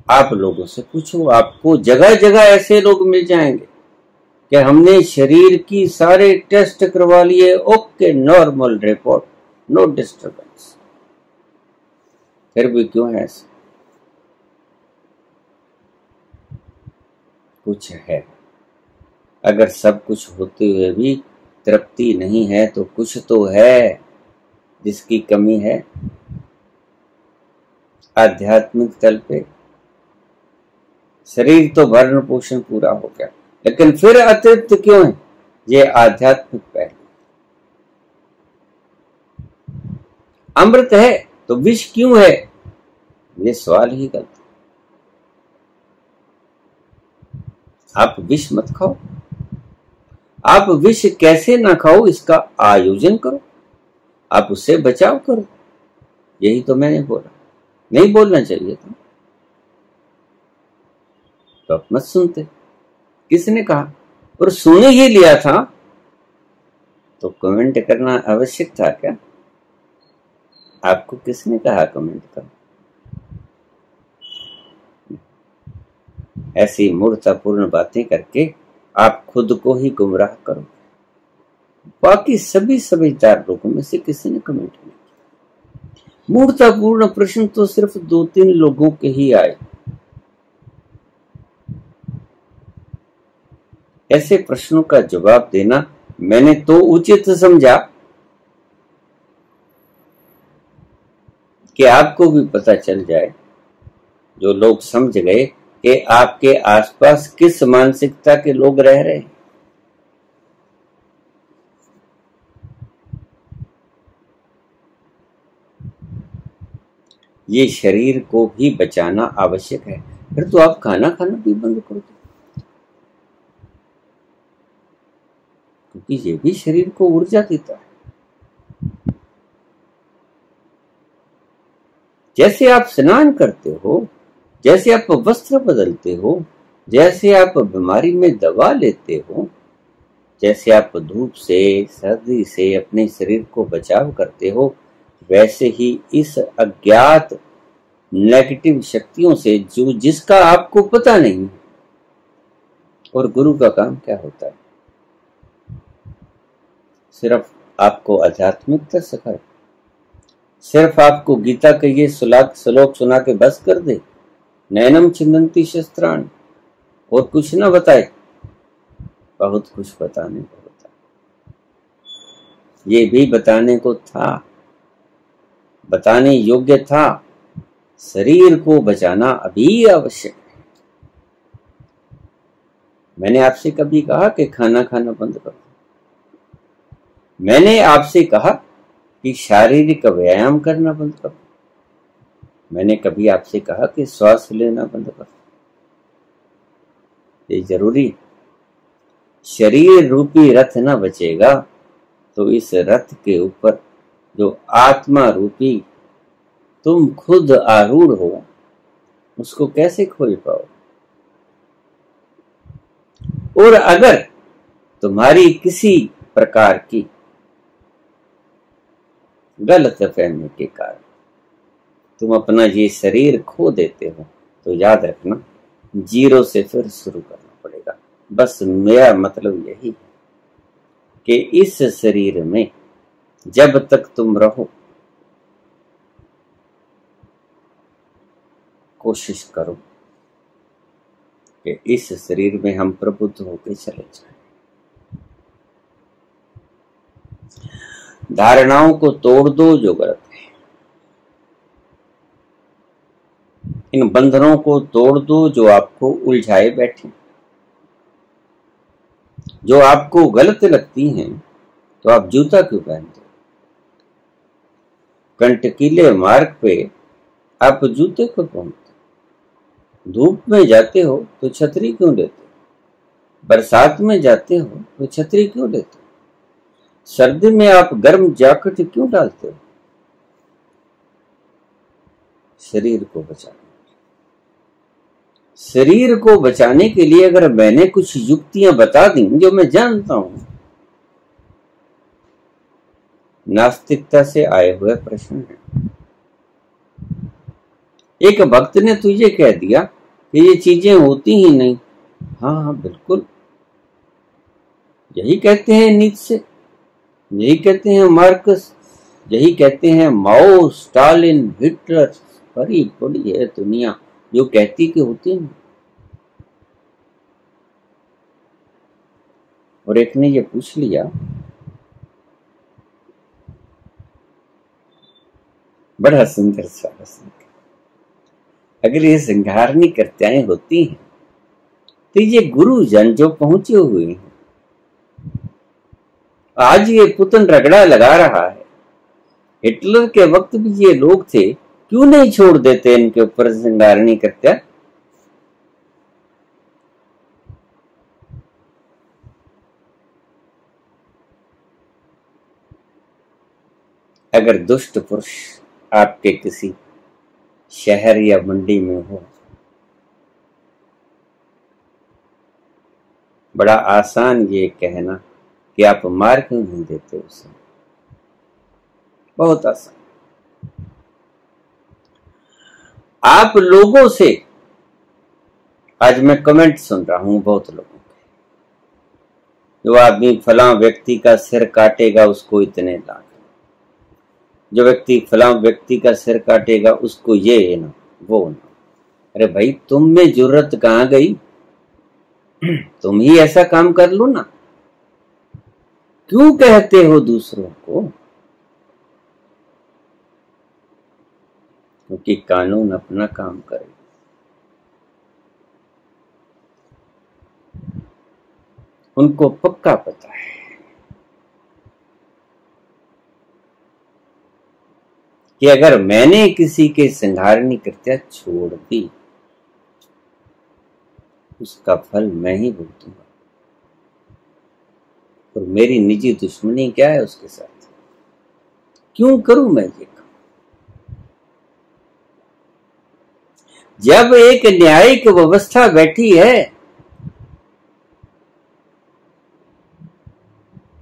A: आप लोगों से पूछो, आपको जगह जगह ऐसे लोग मिल जाएंगे कि हमने शरीर की सारे टेस्ट करवा लिए, okay, normal report, no disturbance. फिर भी क्यों है ऐसा? कुछ है। अगर सब कुछ होते हुए भी तृप्ति नहीं है तो कुछ तो है जिसकी कमी है। आध्यात्मिक तल पे शरीर तो भरण पोषण पूरा हो गया, लेकिन फिर अतृप्त क्यों है? ये आध्यात्मिक पहलू। अमृत है तो विष क्यों है? ये सवाल ही गलत। आप विष मत खाओ, आप विष कैसे ना खाओ इसका आयोजन करो, आप उससे बचाव करो। यही तो मैंने बोला, नहीं बोलना चाहिए था तो आप मत सुनते। किसने कहा? और सुन ही लिया था तो कमेंट करना आवश्यक था क्या? आपको किसने कहा कमेंट करो? ऐसी मूर्खतापूर्ण बातें करके आप खुद को ही गुमराह करो। बाकी सभी समझदार लोगों में से किसी ने कमेंट नहीं किया। मूर्खतापूर्ण प्रश्न तो सिर्फ 2-3 लोगों के ही आए। ऐसे प्रश्नों का जवाब देना मैंने तो उचित समझा कि आपको भी पता चल जाए, जो लोग समझ गए कि आपके आसपास किस मानसिकता के लोग रह रहे हैं। ये शरीर को भी बचाना आवश्यक है। फिर तो आप खाना खाना भी बंद कर दो, क्योंकि ये भी शरीर को ऊर्जा देता है। जैसे आप स्नान करते हो, जैसे आप वस्त्र बदलते हो, जैसे आप बीमारी में दवा लेते हो, जैसे आप धूप से सर्दी से अपने शरीर को बचाव करते हो, वैसे ही इस अज्ञात नेगेटिव शक्तियों से जो जिसका आपको पता नहीं। और गुरु का काम क्या होता है? सिर्फ आपको आध्यात्मिकता सिखाए, सिर्फ आपको गीता के ये श्लोक सुना के बस कर दे, नैनम छिन्दन्ति शस्त्राणि, और कुछ ना बताए। बहुत कुछ बताने को होता, ये भी बताने को था, बताने योग्य था। शरीर को बचाना अभी आवश्यक है। मैंने आपसे कभी कहा कि खाना खाना बंद कर दो? मैंने आपसे कहा कि शारीरिक व्यायाम करना बंद कर दो? मैंने कभी आपसे कहा कि श्वास लेना बंद कर दो? ये जरूरी। शरीर रूपी रथ न बचेगा तो इस रथ के ऊपर जो आत्मा रूपी तुम खुद आरूढ़ हो, उसको कैसे खोल पाओ? और अगर तुम्हारी किसी प्रकार की गलत फहमी के कारण तुम अपना ये शरीर खो देते हो, तो याद रखना, जीरो से फिर शुरू करना पड़ेगा। बस मेरा मतलब यही कि इस शरीर में जब तक तुम रहो, कोशिश करो कि इस शरीर में हम प्रबुद्ध होकर चले जाएं। धारणाओं को तोड़ दो जो गलत है, इन बंधनों को तोड़ दो जो आपको उलझाए बैठे। जो आपको गलत लगती हैं तो आप जूता क्यों पहनते हो? कंटकीले मार्ग पे आप जूते क्यों पहनते हो? धूप में जाते हो तो छतरी क्यों लेते हो? बरसात में जाते हो तो छतरी क्यों लेते हो? सर्दी में आप गर्म जैकेट क्यों डालते हो? शरीर को बचाने, शरीर को बचाने के लिए अगर मैंने कुछ युक्तियां बता दी जो मैं जानता हूं, नास्तिकता से आए हुए प्रश्न है। एक भक्त ने तुझे कह दिया कि ये चीजें होती ही नहीं। हाँ हाँ बिल्कुल, यही कहते हैं नीत्शे, यही कहते हैं मार्कस, यही कहते हैं माओ, स्टालिन, हिटलर। बड़ी बड़ी है दुनिया जो कहती कि होती नहीं। और एक ने ये पूछ लिया, बड़ा सुंदर सा प्रश्न, अगर ये संघारणी कर्त्याएं होती हैं तो ये गुरुजन जो पहुंचे हुए हैं, आज ये पुतन रगड़ा लगा रहा है, हिटलर के वक्त भी ये लोग थे, क्यों नहीं छोड़ देते इनके ऊपर संघारणी कर्त्या? अगर दुष्ट पुरुष आपके किसी शहर या मंडी में हो, बड़ा आसान ये कहना कि आप मार क्यों नहीं देते उसे, बहुत आसान। आप लोगों से, आज मैं कमेंट सुन रहा हूं बहुत लोगों के, जो आदमी फलां व्यक्ति का सिर काटेगा उसको इतने लाख, जो व्यक्ति फलां व्यक्ति का सिर काटेगा उसको ये ना वो ना। अरे भाई, तुम में जरूरत कहां गई? तुम ही ऐसा काम कर लो ना, क्यों कहते हो दूसरों को? क्योंकि कानून अपना काम करे। उनको पक्का पता है कि अगर मैंने किसी के संहारणी कृत्या छोड़ दी, उसका फल मैं ही भुगतूंगा। और मेरी निजी दुश्मनी क्या है उसके साथ? क्यों करूं मैं ये काम? जब एक न्यायिक व्यवस्था बैठी है,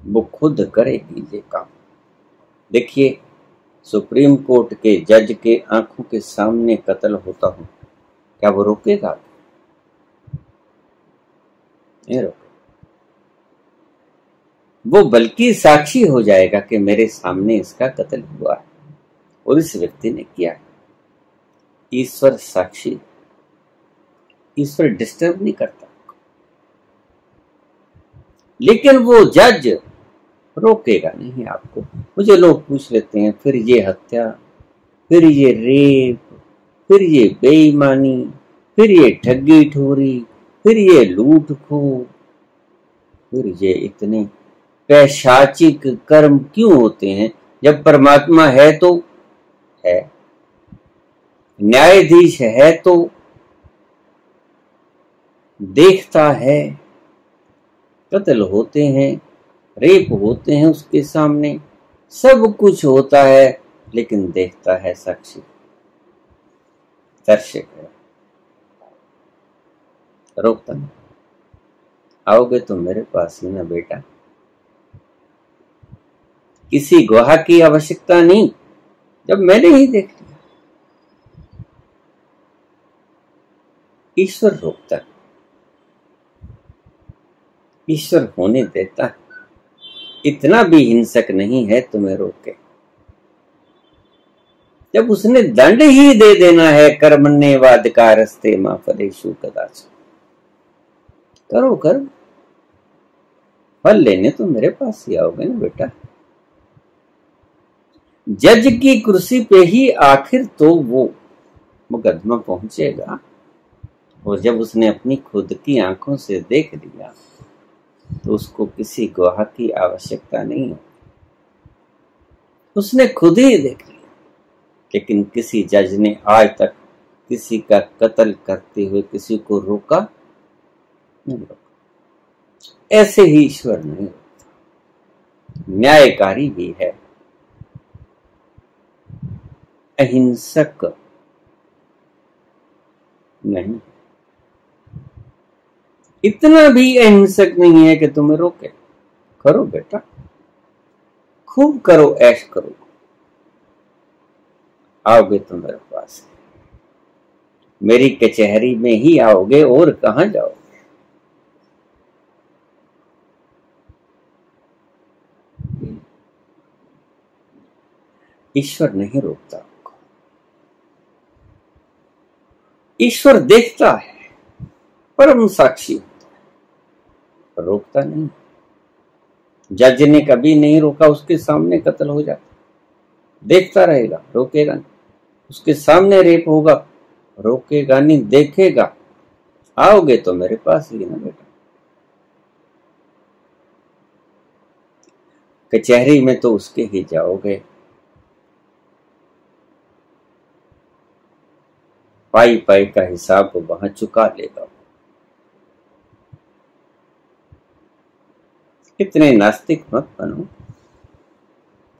A: वो खुद करेगी ये काम। देखिए, सुप्रीम कोर्ट के जज के आंखों के सामने कत्ल होता हो, क्या वो रोकेगा? नहीं रोकेगा। वो बल्कि साक्षी हो जाएगा कि मेरे सामने इसका कत्ल हुआ है और इस व्यक्ति ने किया है। ईश्वर साक्षी, ईश्वर डिस्टर्ब नहीं करता। लेकिन वो जज रोकेगा नहीं आपको। मुझे लोग पूछ लेते हैं, फिर ये हत्या, फिर ये रेप, फिर ये बेईमानी, फिर ये ठगी ठोरी, फिर ये लूट खो, फिर ये इतने पैशाचिक कर्म क्यों होते हैं? जब परमात्मा है तो है, न्यायाधीश है तो देखता है, कत्ल होते हैं, रेप होते हैं उसके सामने, सब कुछ होता है, लेकिन देखता है साक्षी, दर्शक है, रोकता नहीं। आओगे तो मेरे पास ही ना बेटा, किसी गवाह की आवश्यकता नहीं, जब मैंने ही देख लिया। ईश्वर रोकता, ईश्वर होने देता, इतना भी हिंसक नहीं है तुम्हें रोके। जब उसने दंड ही दे देना है, कर्मण्येवाधिकारस्ते मा फलेषु कदाचन, करो कर्म, फल लेने तो मेरे पास ही आओगे ना बेटा। जज की कुर्सी पे ही आखिर तो वो मुकदमा पहुंचेगा, और जब उसने अपनी खुद की आंखों से देख लिया तो उसको किसी गवाह की आवश्यकता नहीं है, उसने खुद ही देख लिया। लेकिन किसी जज ने आज तक किसी का कत्ल करते हुए किसी को रोका नहीं, रोका। ऐसे ही ईश्वर नहीं रोकता, न्यायकारी भी है, अहिंसक नहीं, इतना भी अहिंसक नहीं है कि तुम्हें रोके। करो बेटा, खूब करो, ऐश करो, आओगे तो मेरे पास, मेरी कचहरी में ही आओगे, और कहां जाओगे? ईश्वर नहीं रोकता, ईश्वर देखता है, परम साक्षी होता है, रोकता नहीं। जज ने कभी नहीं रोका, उसके सामने कत्ल हो जाता, देखता रहेगा, रोकेगा नहीं। उसके सामने रेप होगा, रोकेगा नहीं, देखेगा। आओगे तो मेरे पास ही ना बेटा। कचहरी में तो उसके ही जाओगे, पाई पाई का हिसाब वहां चुका लेगा। इतने नास्तिक मत बनो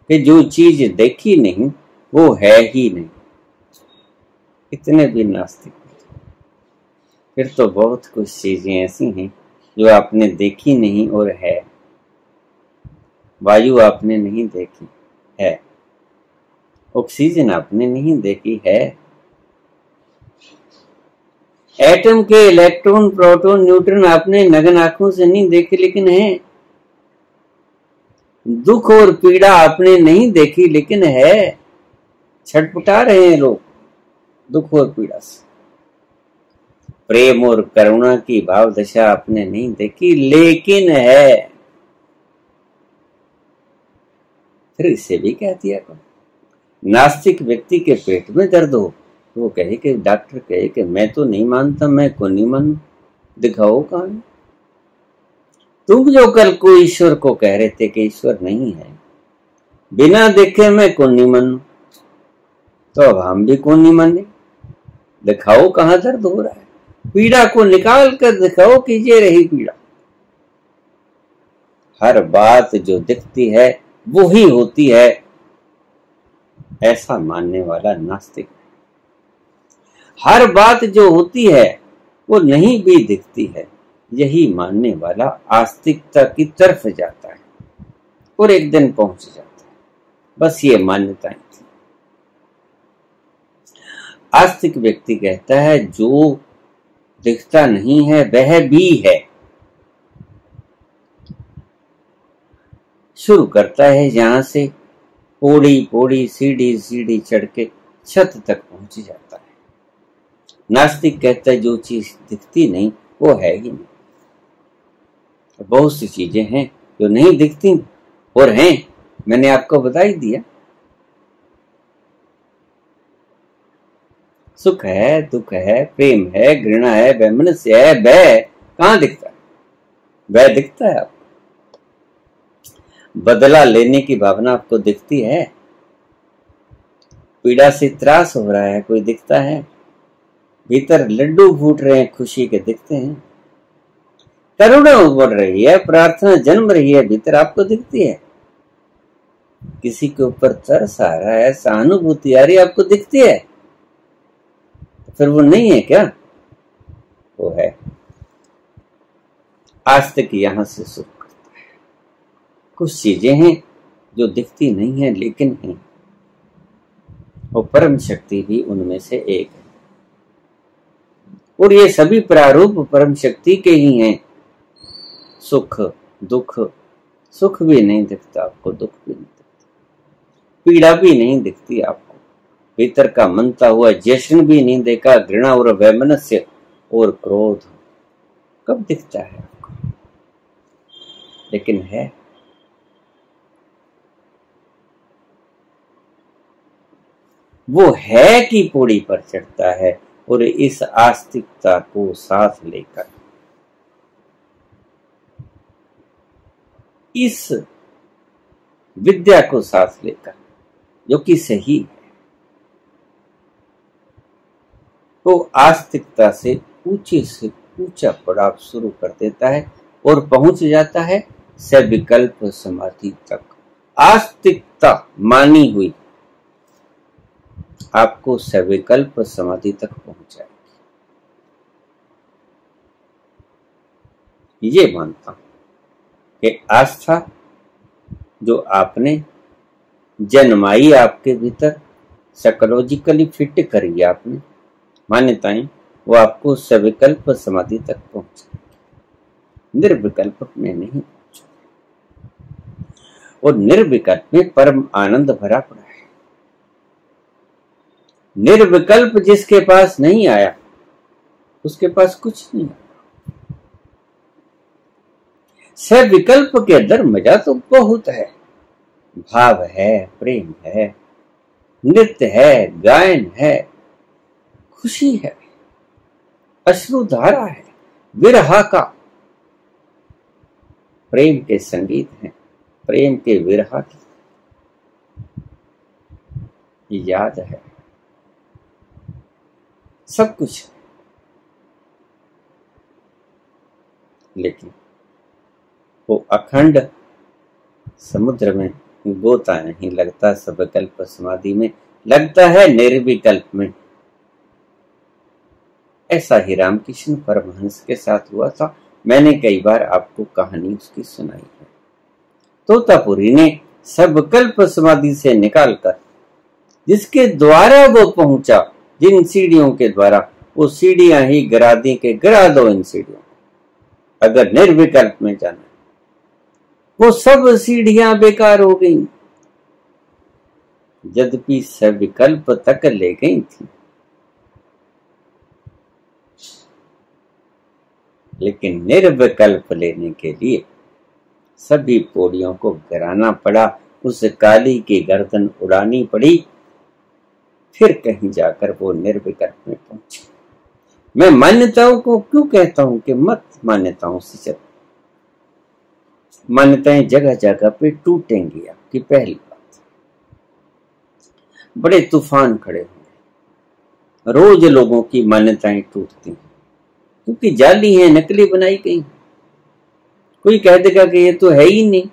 A: कि जो चीज देखी नहीं वो है ही नहीं, इतने भी नास्तिक। फिर तो बहुत कुछ चीजें ऐसी हैं जो आपने देखी नहीं और है। वायु आपने नहीं देखी है, ऑक्सीजन आपने नहीं देखी है, एटम के इलेक्ट्रॉन, प्रोटॉन, न्यूट्रॉन आपने नग्न आंखों से नहीं देखे, लेकिन है। दुख और पीड़ा आपने नहीं देखी, लेकिन है। छटपटा रहे हैं लोग दुख और पीड़ा से। प्रेम और करुणा की भाव दशा आपने नहीं देखी, लेकिन है। फिर इसे भी कह दिया करो। नास्तिक व्यक्ति के पेट में दर्द हो तो वो कहे कि डॉक्टर कहे कि मैं तो नहीं मानता, मैं को नहीं मानू, दिखाओ कहां। तुम जो कल को ईश्वर को कह रहे थे कि ईश्वर नहीं है, बिना देखे मैं को नहीं मानू, तो अब हम भी कौन नहीं माने, दिखाओ कहां दर्द हो रहा है, पीड़ा को निकाल कर दिखाओ कि ये रही पीड़ा। हर बात जो दिखती है वो ही होती है, ऐसा मानने वाला नास्तिक। हर बात जो होती है वो नहीं भी दिखती है, यही मानने वाला आस्तिकता की तरफ जाता है और एक दिन पहुंच जाता है। बस ये मान्यताएं थी। आस्तिक व्यक्ति कहता है जो दिखता नहीं है वह भी है। शुरू करता है यहां से, पौड़ी पौड़ी सीढ़ी सीढ़ी चढ़ के छत तक पहुंच जाता है। नास्तिक कहता है जो चीज दिखती नहीं वो है ही नहीं। बहुत सी चीजें हैं जो नहीं दिखती और हैं, मैंने आपको बता ही दिया। सुख है, दुख है, प्रेम है, घृणा है, वैमनस्य है, भय कहां दिखता है? भय दिखता है आपको? बदला लेने की भावना आपको दिखती है? पीड़ा से त्रास हो रहा है, कोई दिखता है? भीतर लड्डू फूट रहे हैं खुशी के, दिखते हैं? करुणा उमड़ रही है, प्रार्थना जन्म रही है भीतर, आपको दिखती है? किसी के ऊपर तरस आ रहा है, सहानुभूति आ रही है, आपको दिखती है? फिर वो नहीं है क्या? वो है। आस्तिक यहां से सुख करता है। कुछ चीजें हैं जो दिखती नहीं है लेकिन हैं, वो परम शक्ति भी उनमें से एक है और ये सभी प्रारूप परम शक्ति के ही हैं। सुख दुख, सुख भी नहीं दिखता आपको, दुख भी नहीं दिखता, पीड़ा भी नहीं दिखती आपको, भीतर का मनता हुआ जश्न भी नहीं देखा, घृणा और वैमनस्य और क्रोध कब दिखता है आपको? लेकिन है। वो है कि पौड़ी पर चढ़ता है और इस आस्तिकता को साथ लेकर, इस विद्या को साथ लेकर जो कि सही है, तो आस्तिकता से ऊंचे से ऊंचा पड़ाव शुरू कर देता है और पहुंच जाता है सविकल्प समाधि तक। आस्तिकता मानी हुई आपको सविकल्प समाधि तक पहुंचाएगी। ये मानता हूं कि आस्था जो आपने जन्माई आपके भीतर, साइकोलॉजिकली फिट करी आपने मान्यताएं, वो आपको सविकल्प समाधि तक पहुंचाएगी, निर्विकल्प में नहीं पहुंचोगे। और निर्विकल्प में परम आनंद भरा पड़ा है। निर्विकल्प जिसके पास नहीं आया उसके पास कुछ नहीं आया। सविकल्प के अंदर मजा तो बहुत है, भाव है, प्रेम है, नृत्य है, गायन है, खुशी है, अश्रुधारा है, विरह का, प्रेम के संगीत हैं, प्रेम के विरह की याद है, सब कुछ है। लेकिन वो अखंड समुद्र में गोता नहीं लगता, सविकल्प समाधि में लगता है, निर्विकल्प में। ऐसा ही रामकृष्ण परमहंस के साथ हुआ था। मैंने कई बार आपको कहानी उसकी सुनाई है। तोतापुरी ने सविकल्प समाधि से निकालकर, जिसके द्वारा वो पहुंचा, जिन सीढ़ियों के द्वारा, वो सीढ़ियां ही गिरा दी के गिरा दो इन सीढ़ियों। अगर निर्विकल्प में जाना, वो सब सीढ़ियां बेकार हो गई, यद्यपि सविकल्प तक ले गई थी। लेकिन निर्विकल्प लेने के लिए सभी पौड़ियों को गिराना पड़ा, उस काली की गर्दन उड़ानी पड़ी, फिर कहीं जाकर वो निर्विकल्प में पहुंचे। मैं मान्यताओं को क्यों कहता हूं कि मत मान्यताओं से चलो। मान्यताएं जगह जगह पे टूटेंगी आपकी, पहली बात। बड़े तूफान खड़े होंगे, रोज लोगों की मान्यताएं टूटती हैं क्योंकि जाली है, नकली बनाई गई। कोई कह देगा कि ये तो है ही नहीं,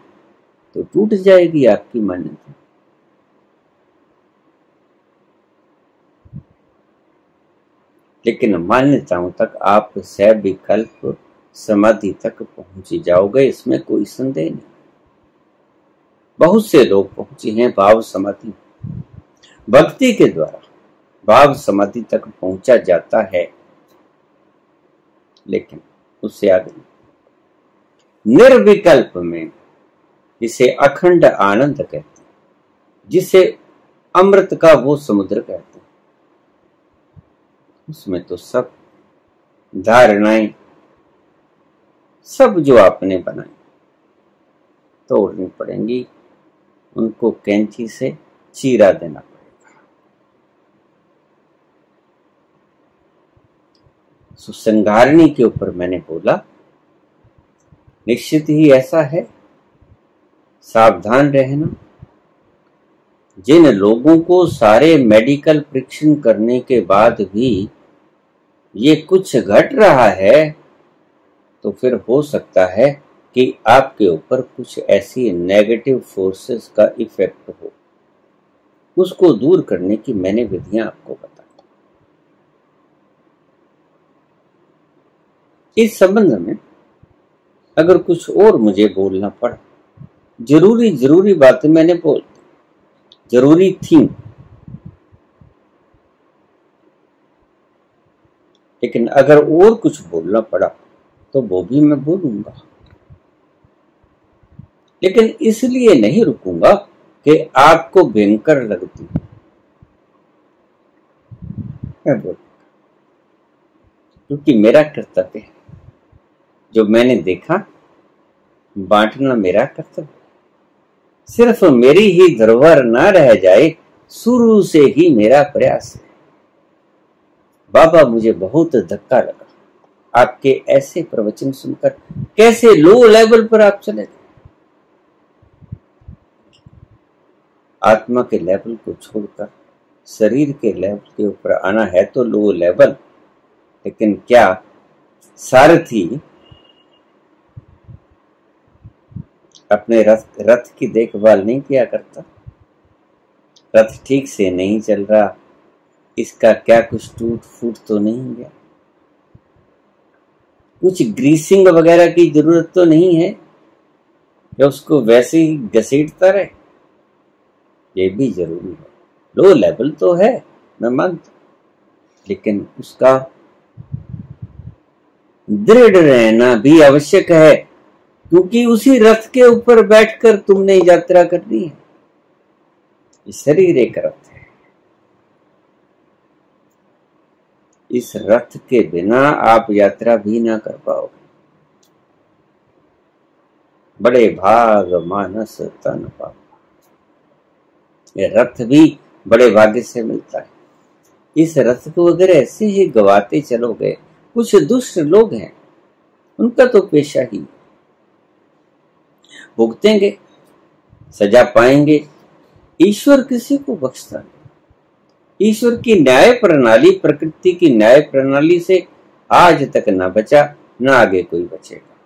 A: तो टूट जाएगी आपकी मान्यता। लेकिन मान्यताओं तक आप सविकल्प समाधि तक पहुंच जाओगे, इसमें कोई संदेह नहीं। बहुत से लोग पहुंचे हैं भाव समाधि। भक्ति के द्वारा भाव समाधि तक पहुंचा जाता है, लेकिन उससे आगे निर्विकल्प में इसे अखंड आनंद कहते हैं, जिसे अमृत का वो समुद्र कहते हैं। उसमें तो सब धारणाएं, सब जो आपने बनाई तोड़नी पड़ेंगी, उनको कैंची से चीरा देना पड़ेगा। सुसंगारणी के ऊपर मैंने बोला, निश्चित ही ऐसा है। सावधान रहना। जिन लोगों को सारे मेडिकल परीक्षण करने के बाद भी ये कुछ घट रहा है, तो फिर हो सकता है कि आपके ऊपर कुछ ऐसी नेगेटिव फोर्सेस का इफेक्ट हो। उसको दूर करने की मैंने विधियां आपको बताई। इस संबंध में अगर कुछ और मुझे बोलना पड़ा, जरूरी बातें मैंने बोल दी, जरूरी थी, लेकिन अगर और कुछ बोलना पड़ा तो वो भी मैं बोलूंगा। लेकिन इसलिए नहीं रुकूंगा कि आपको भयंकर लगती है, मैं बोलूंगा, क्योंकि मेरा कर्तव्य है। जो मैंने देखा, बांटना मेरा कर्तव्य। सिर्फ मेरी ही धरोहर ना रह जाए, शुरू से ही मेरा प्रयास है। बाबा, मुझे बहुत धक्का लगा आपके ऐसे प्रवचन सुनकर। कैसे लो लेवल पर आप चले गए। आत्मा के लेवल को छोड़कर शरीर के लेवल के ऊपर आना है तो लो लेवल, लेकिन क्या सारथी अपने रथ की देखभाल नहीं किया करता? रथ ठीक से नहीं चल रहा, इसका क्या कुछ टूट फूट तो नहीं गया? कुछ ग्रीसिंग वगैरह की जरूरत तो नहीं है या उसको वैसे ही घसीटता रहे? ये भी जरूरी है। लो लेवल तो है, मैं मानता, लेकिन उसका दृढ़ रहना भी आवश्यक है, क्योंकि उसी रथ के ऊपर बैठकर तुमने यात्रा करनी है। ये शरीर एक रथ है। इस रथ के बिना आप यात्रा भी ना कर पाओगे। बड़े भाग मानस तन पाओ। ये रथ भी बड़े भाग्य से मिलता है। इस रथ को अगर ऐसे ही गवाते चलोगे, कुछ दुष्ट लोग हैं, उनका तो पेशा ही, भुगतेंगे, सजा पाएंगे। ईश्वर किसी को बख्शता नहीं। ईश्वर की न्याय प्रणाली, प्रकृति की न्याय प्रणाली से आज तक ना बचा, ना आगे कोई बचेगा।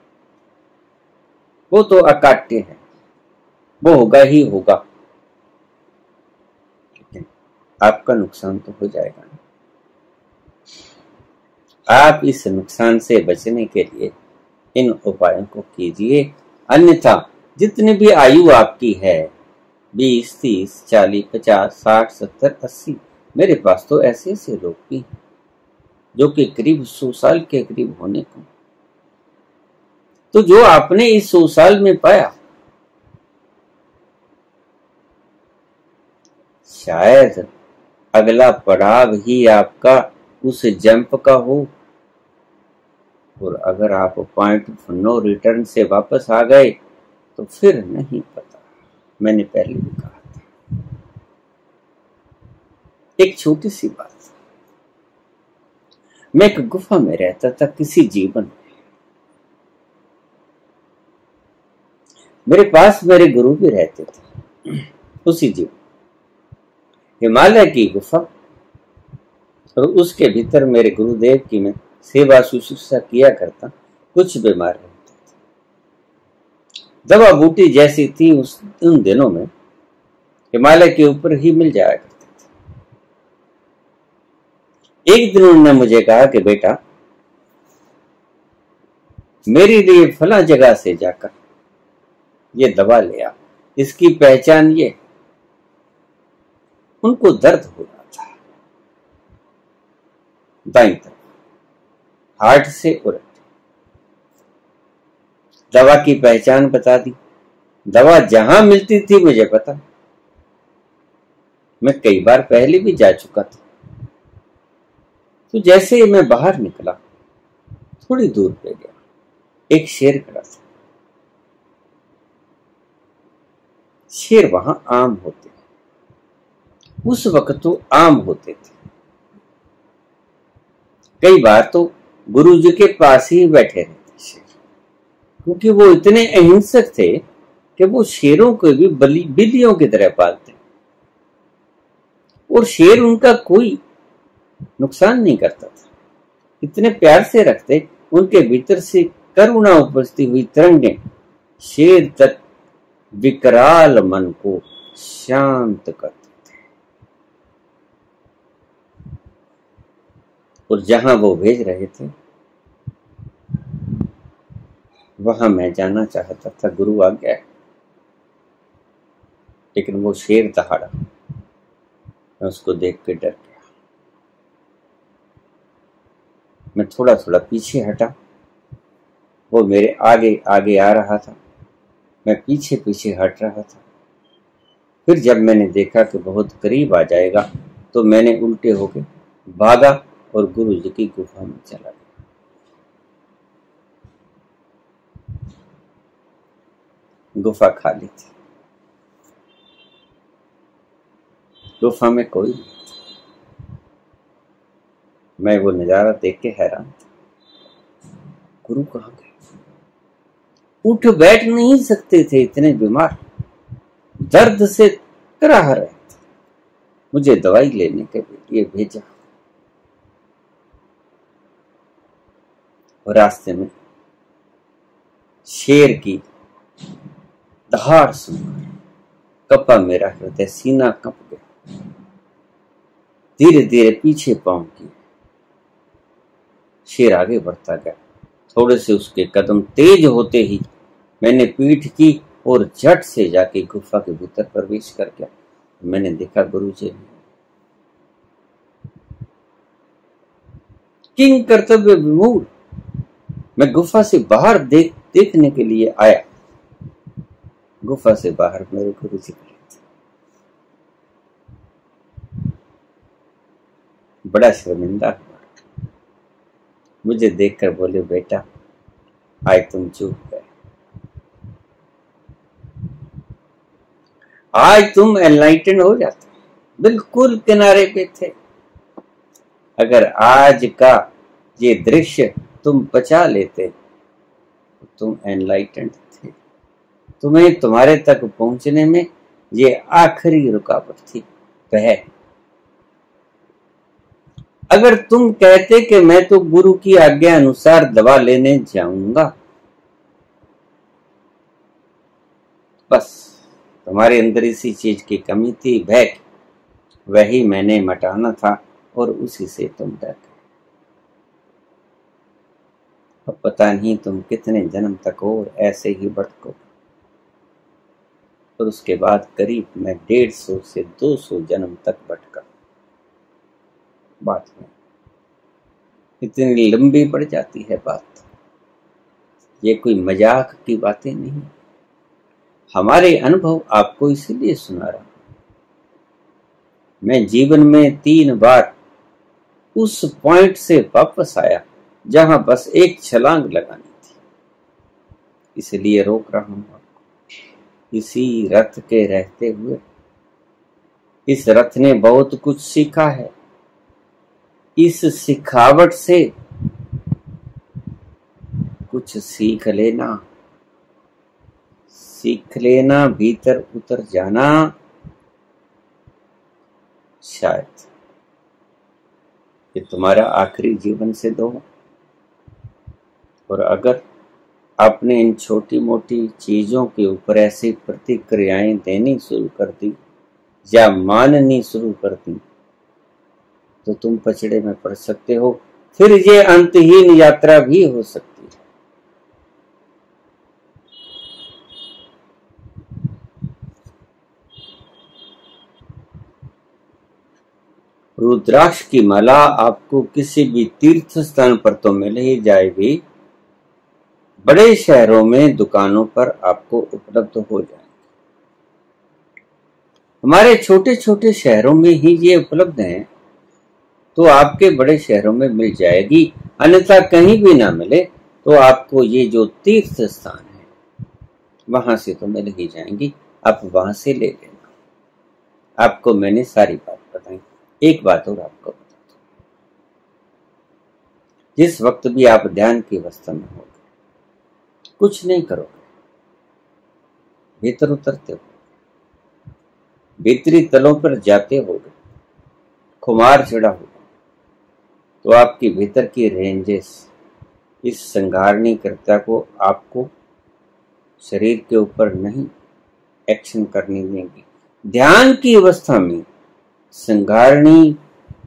A: वो तो अकाट्य है, वो होगा ही होगा, लेकिन आपका नुकसान तो हो जाएगा ना। आप इस नुकसान से बचने के लिए इन उपायों को कीजिए, अन्यथा जितनी भी आयु आपकी है, 20, 30, 40, 50, 60, 70, 80, मेरे पास तो ऐसे ऐसे लोग भी हैं जो कि करीब 100 साल के करीब होने को। तो जो आपने इस 100 साल में पाया, शायद अगला पड़ाव ही आपका उस जंप का हो, और अगर आप पॉइंट ऑफ नो रिटर्न से वापस आ गए तो फिर नहीं पता। मैंने पहले भी कहा था। एक छोटी सी बात, मैं एक गुफा में रहता था किसी जीवन में। मेरे पास मेरे गुरु भी रहते थे उसी जीवन। हिमालय की गुफा और उसके भीतर मेरे गुरुदेव की मैं सेवा शुश्रूषा किया करता। कुछ बीमार रहते थे, दवा बूटी जैसी थी उन दिनों में हिमालय के ऊपर ही मिल जाया करते थे। एक दिन उन्होंने मुझे कहा कि बेटा, मेरे लिए फला जगह से जाकर ये दवा ले आ, इसकी पहचान ये। उनको दर्द हो रहा था दाईं तरफ, हार्ट से उलट। दवा की पहचान बता दी। दवा जहां मिलती थी मुझे पता, मैं कई बार पहले भी जा चुका था। तो जैसे ही मैं बाहर निकला, थोड़ी दूर पे गया, एक शेर खड़ा था। शेर वहां आम होते, उस वक्त तो आम होते थे। कई बार तो गुरु जी के पास ही बैठे रहते शेर, क्योंकि वो इतने अहिंसक थे कि वो शेरों को भी बिल्लियों की तरह पालते और शेर उनका कोई नुकसान नहीं करता था। इतने प्यार से रखते, उनके भीतर से करुणा उपजती हुई तरंगें शेर तक विकराल मन को शांत करते थे। और जहां वो भेज रहे थे वहां मैं जाना चाहता था, गुरु आ गया, लेकिन वो शेर दहाड़ा। मैं उसको देख के डर गया। मैं थोड़ा थोड़ा पीछे हटा, वो मेरे आगे आगे आ रहा था, मैं पीछे पीछे हट रहा था। फिर जब मैंने देखा कि बहुत करीब आ जाएगा तो मैंने उल्टे होके भागा और गुरु जी की गुफा में चला गया। गुफा खाली थी, गुफा में कोई नहीं था। मैं वो नजारा देख के हैरान था, गुरु कहाँ गए? उठ बैठ नहीं सकते थे, इतने बीमार, दर्द से कराह रहे थे। मुझे दवाई लेने के लिए भेजा और रास्ते में शेर की दहाड़ सुनकर कपा मेरा हृदय, सीना कप गया। धीरे धीरे पीछे पांव किए, शेर आगे बढ़ता गया। थोड़े से उसके कदम तेज होते ही मैंने पीठ की और झट से जाके गुफा के भीतर प्रवेश कर गया। मैंने देखा गुरु जी किंग कर्तव्य विमूढ़। मैं गुफा से बाहर देखने के लिए आया। गुफा से बाहर मेरे गुरु जी खड़े थे। बड़ा शर्मिंदा हुआ, मुझे देखकर बोले, बेटा आज तुम चूक गए, आज तुम एनलाइटेंड हो जाते, बिल्कुल किनारे पे थे। अगर आज का ये दृश्य तुम पचा लेते तो तुम एनलाइटेंड थे। तुम्हें तुम्हारे तक पहुंचने में ये आखिरी रुकावट थी, वह। अगर तुम कहते कि मैं तो गुरु की आज्ञा अनुसार दवा लेने जाऊंगा, बस तुम्हारे अंदर इसी चीज की कमी थी, भय, वही मैंने मटाना था और उसी से तुम डर गए। अब पता नहीं तुम कितने जन्म तक और ऐसे ही भटको। और उसके बाद करीब मैं 150 से 200 जन्म तक भटका। बात में इतनी लंबी पड़ जाती है बात, ये कोई मजाक की बातें नहीं। हमारे अनुभव आपको इसीलिए सुना रहा हूं। मैं जीवन में 3 बार उस पॉइंट से वापस आया जहां बस एक छलांग लगानी थी, इसलिए रोक रहा हूं आपको। इसी रथ के रहते हुए इस रथ ने बहुत कुछ सीखा है। इस सिखावट से कुछ सीख लेना, भीतर उतर जाना, शायद ये तुम्हारा आखिरी जीवन सिद्ध हो। और अगर आपने इन छोटी मोटी चीजों के ऊपर ऐसी प्रतिक्रियाएं देनी शुरू कर दी या माननी शुरू कर दी तो तुम पचड़े में पड़ सकते हो। फिर ये अंतहीन यात्रा भी हो सकती है। रुद्राक्ष की माला आपको किसी भी तीर्थ स्थान पर तो मिल ही जाएगी, बड़े शहरों में दुकानों पर आपको उपलब्ध हो जाएगी। हमारे छोटे छोटे शहरों में ही ये उपलब्ध है तो आपके बड़े शहरों में मिल जाएगी, अन्यथा कहीं भी ना मिले तो आपको ये जो तीर्थ स्थान है वहां से तो मिल ही जाएंगी, आप वहां से ले लेना। आपको मैंने सारी बात बताई। एक बात और आपको बता दूं, जिस वक्त भी आप ध्यान की अवस्था में होगे, कुछ नहीं करोगे, भीतर उतरते हो, भीतरी तलों पर जाते होगे, खुमार चढ़ा होगा, तो आपकी भीतर की रेंजेस इस संघारणीकर्ता को आपको शरीर के ऊपर नहीं एक्शन करने देंगी। ध्यान की अवस्था में संघारणी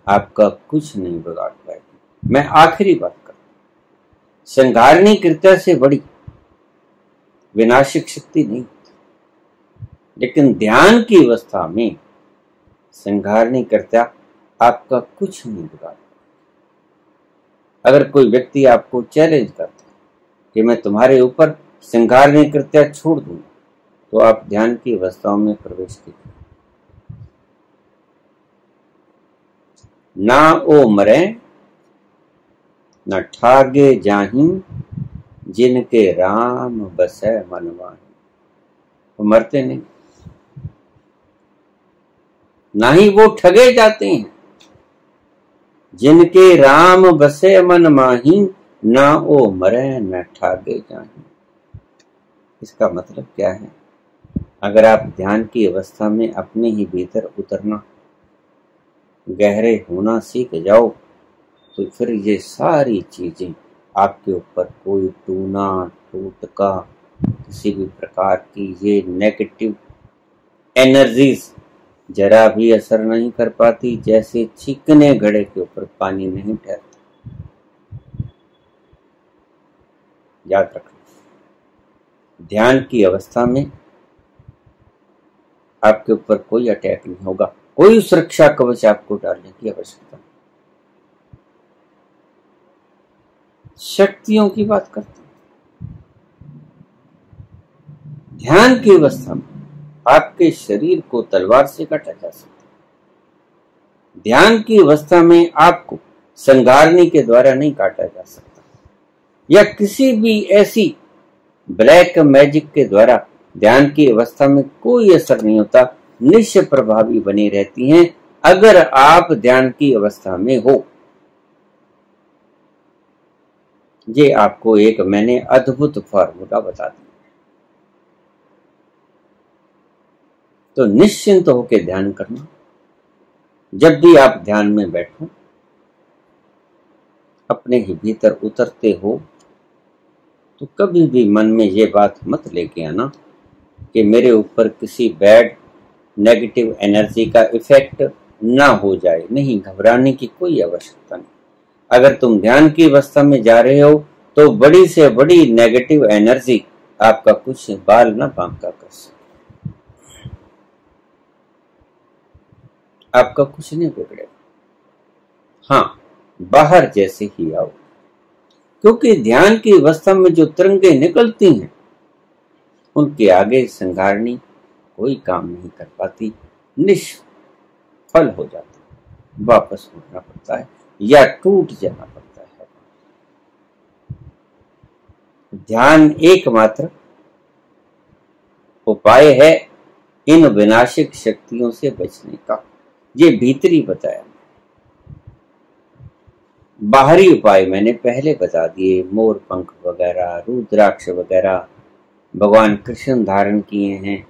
A: आपका कुछ नहीं बिगाड़ पाएगी। मैं आखिरी बात कर, संघारणीकर्ता से बड़ी विनाशक शक्ति नहीं होती, लेकिन ध्यान की अवस्था में संघारणीकर्ता आपका कुछ नहीं बिगाड़। अगर कोई व्यक्ति आपको चैलेंज करता है कि मैं तुम्हारे ऊपर संघारणीकर्ता छोड़ दूंगा, तो आप ध्यान की अवस्थाओं में प्रवेश कीजिए। ना ओ मरे न ठागे जाहि, जिनके राम बसै मन माहि। वो मरते नहीं, ना ही वो ठगे जाते हैं। जिनके राम बसे मन माही, ना ओ मरे न ठागे जाहि। इसका मतलब क्या है? अगर आप ध्यान की अवस्था में अपने ही भीतर उतरना, गहरे होना सीख जाओ, तो फिर ये सारी चीजें आपके ऊपर कोई टूना टूटका किसी भी प्रकार की ये नेगेटिव एनर्जीज जरा भी असर नहीं कर पाती, जैसे चिकने घड़े के ऊपर पानी नहीं ठहरता। याद रखना, ध्यान की अवस्था में आपके ऊपर कोई अटैक नहीं होगा, कोई सुरक्षा कवच आपको डालने की आवश्यकता नहीं। शक्तियों की बात करते हैं, ध्यान की अवस्था में आपके शरीर को तलवार से काटा जा सकता है। ध्यान की अवस्था में आपको संघारणी के द्वारा नहीं काटा जा सकता, या किसी भी ऐसी ब्लैक मैजिक के द्वारा ध्यान की अवस्था में कोई असर नहीं होता, निष्प्रभावी बनी रहती हैं अगर आप ध्यान की अवस्था में हो। ये आपको एक मैंने अद्भुत फॉर्मूला बता दिया। तो निश्चिंत होकर ध्यान करना। जब भी आप ध्यान में बैठो, अपने ही भीतर उतरते हो, तो कभी भी मन में ये बात मत लेके आना कि मेरे ऊपर किसी बैड नेगेटिव एनर्जी का इफेक्ट ना हो जाए। नहीं, घबराने की कोई आवश्यकता नहीं। अगर तुम ध्यान की अवस्था में जा रहे हो तो बड़ी से बड़ी नेगेटिव एनर्जी आपका कुछ बाल ना बांका कर सके, आपका कुछ नहीं बिगड़ेगा। हाँ, बाहर जैसे ही आओ, क्योंकि ध्यान की अवस्था में जो तरंगे निकलती हैं उनके आगे संघारणी कोई काम नहीं कर पाती, निष्फल हो जाती, वापस उठना पड़ता है या टूट जाना पड़ता है। ध्यान एकमात्र उपाय है इन विनाशक शक्तियों से बचने का। ये भीतरी बताया, बाहरी उपाय मैंने पहले बता दिए, मोर पंख वगैरह, रुद्राक्ष वगैरह भगवान कृष्ण धारण किए हैं,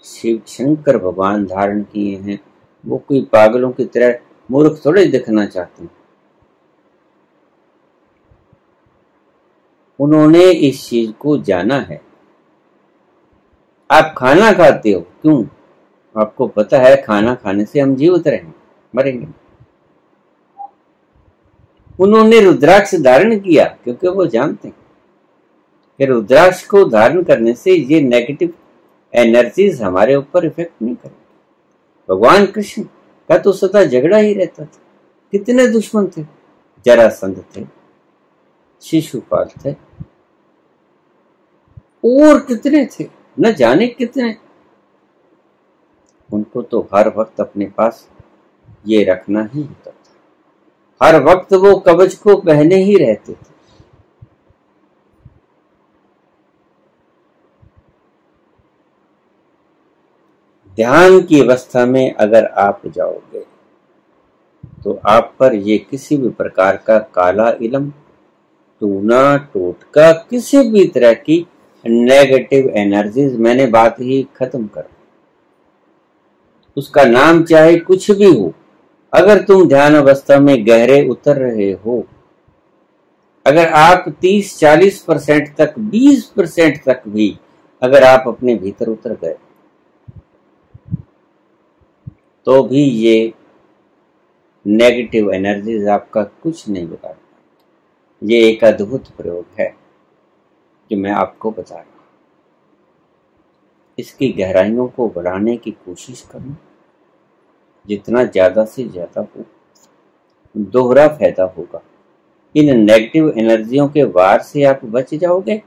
A: शिव शंकर भगवान धारण किए हैं, वो कोई पागलों की तरह मूर्ख थोड़े दिखना चाहते हैं। उन्होंने इस चीज को जाना है। आप खाना खाते हो क्यों? आपको पता है खाना खाने से हम जीवित रहेंगे, मरेंगे। उन्होंने रुद्राक्ष धारण किया क्योंकि वो जानते हैं कि रुद्राक्ष को धारण करने से ये नेगेटिव एनर्जीज हमारे ऊपर इफेक्ट नहीं करेंगे। भगवान कृष्ण का तो सदा झगड़ा ही रहता था। कितने दुश्मन थे? जरासंध थे, शिशुपाल थे, और कितने थे, न जाने कितने। उनको तो हर वक्त अपने पास ये रखना ही होता था। हर वक्त वो कवच को पहने ही रहते थे। ध्यान की अवस्था में अगर आप जाओगे तो आप पर ये किसी भी प्रकार का काला इलम, टूना, टोटका, किसी भी तरह की नेगेटिव एनर्जीज, मैंने बात ही खत्म कर, उसका नाम चाहे कुछ भी हो। अगर तुम ध्यान अवस्था में गहरे उतर रहे हो, अगर आप 30-40% तक, 20% तक भी अगर आप अपने भीतर उतर गए तो भी ये नेगेटिव एनर्जीज आपका कुछ नहीं बिगाड़ पाएंगे। ये एक अद्भुत प्रयोग है जो मैं आपको बता रहा हूं। इसकी गहराइयों को बढ़ाने की कोशिश करूं, जितना ज्यादा से ज्यादा हो, दोहरा फायदा होगा। इन नेगेटिव एनर्जियों के वार से आप बच जाओगे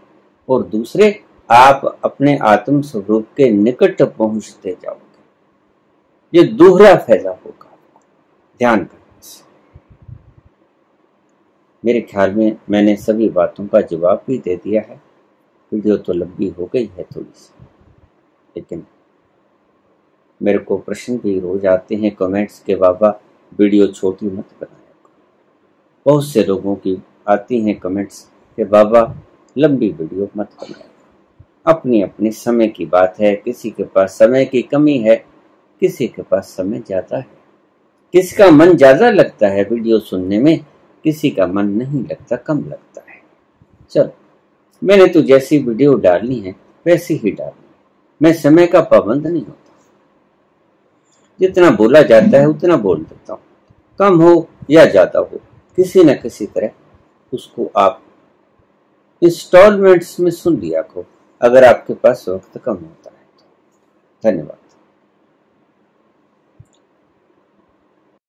A: और दूसरे, आप अपने आत्म स्वरूप के निकट पहुंचते जाओगे। ये दोहरा फायदा होगा आपको ध्यान करने से। मेरे ख्याल में मैंने सभी बातों का जवाब भी दे दिया है। वीडियो तो लंबी हो गई है थोड़ी सी, लेकिन मेरे को प्रश्न भी रोज आते हैं कमेंट्स के, बाबा वीडियो छोटी मत बनाया करो। बहुत से लोगों की आती हैं कमेंट्स कि बाबा लंबी वीडियो मत बनाया करो। अपनी अपनी समय की बात है। किसी के पास समय की कमी है, किसी के पास समय ज्यादा है। किसका मन ज्यादा लगता है वीडियो सुनने में, किसी का मन नहीं लगता, कम लगता है। चलो, मैंने तो जैसी वीडियो डालनी है वैसी ही डालनी है। मैं समय का पाबंद नहीं होता। जितना बोला जाता है उतना बोल देता हूँ। कम हो या ज्यादा हो, किसी न किसी तरह उसको आप इंस्टॉलमेंट्स में सुन लिया करो, अगर आपके पास वक्त कम होता है तो। धन्यवाद।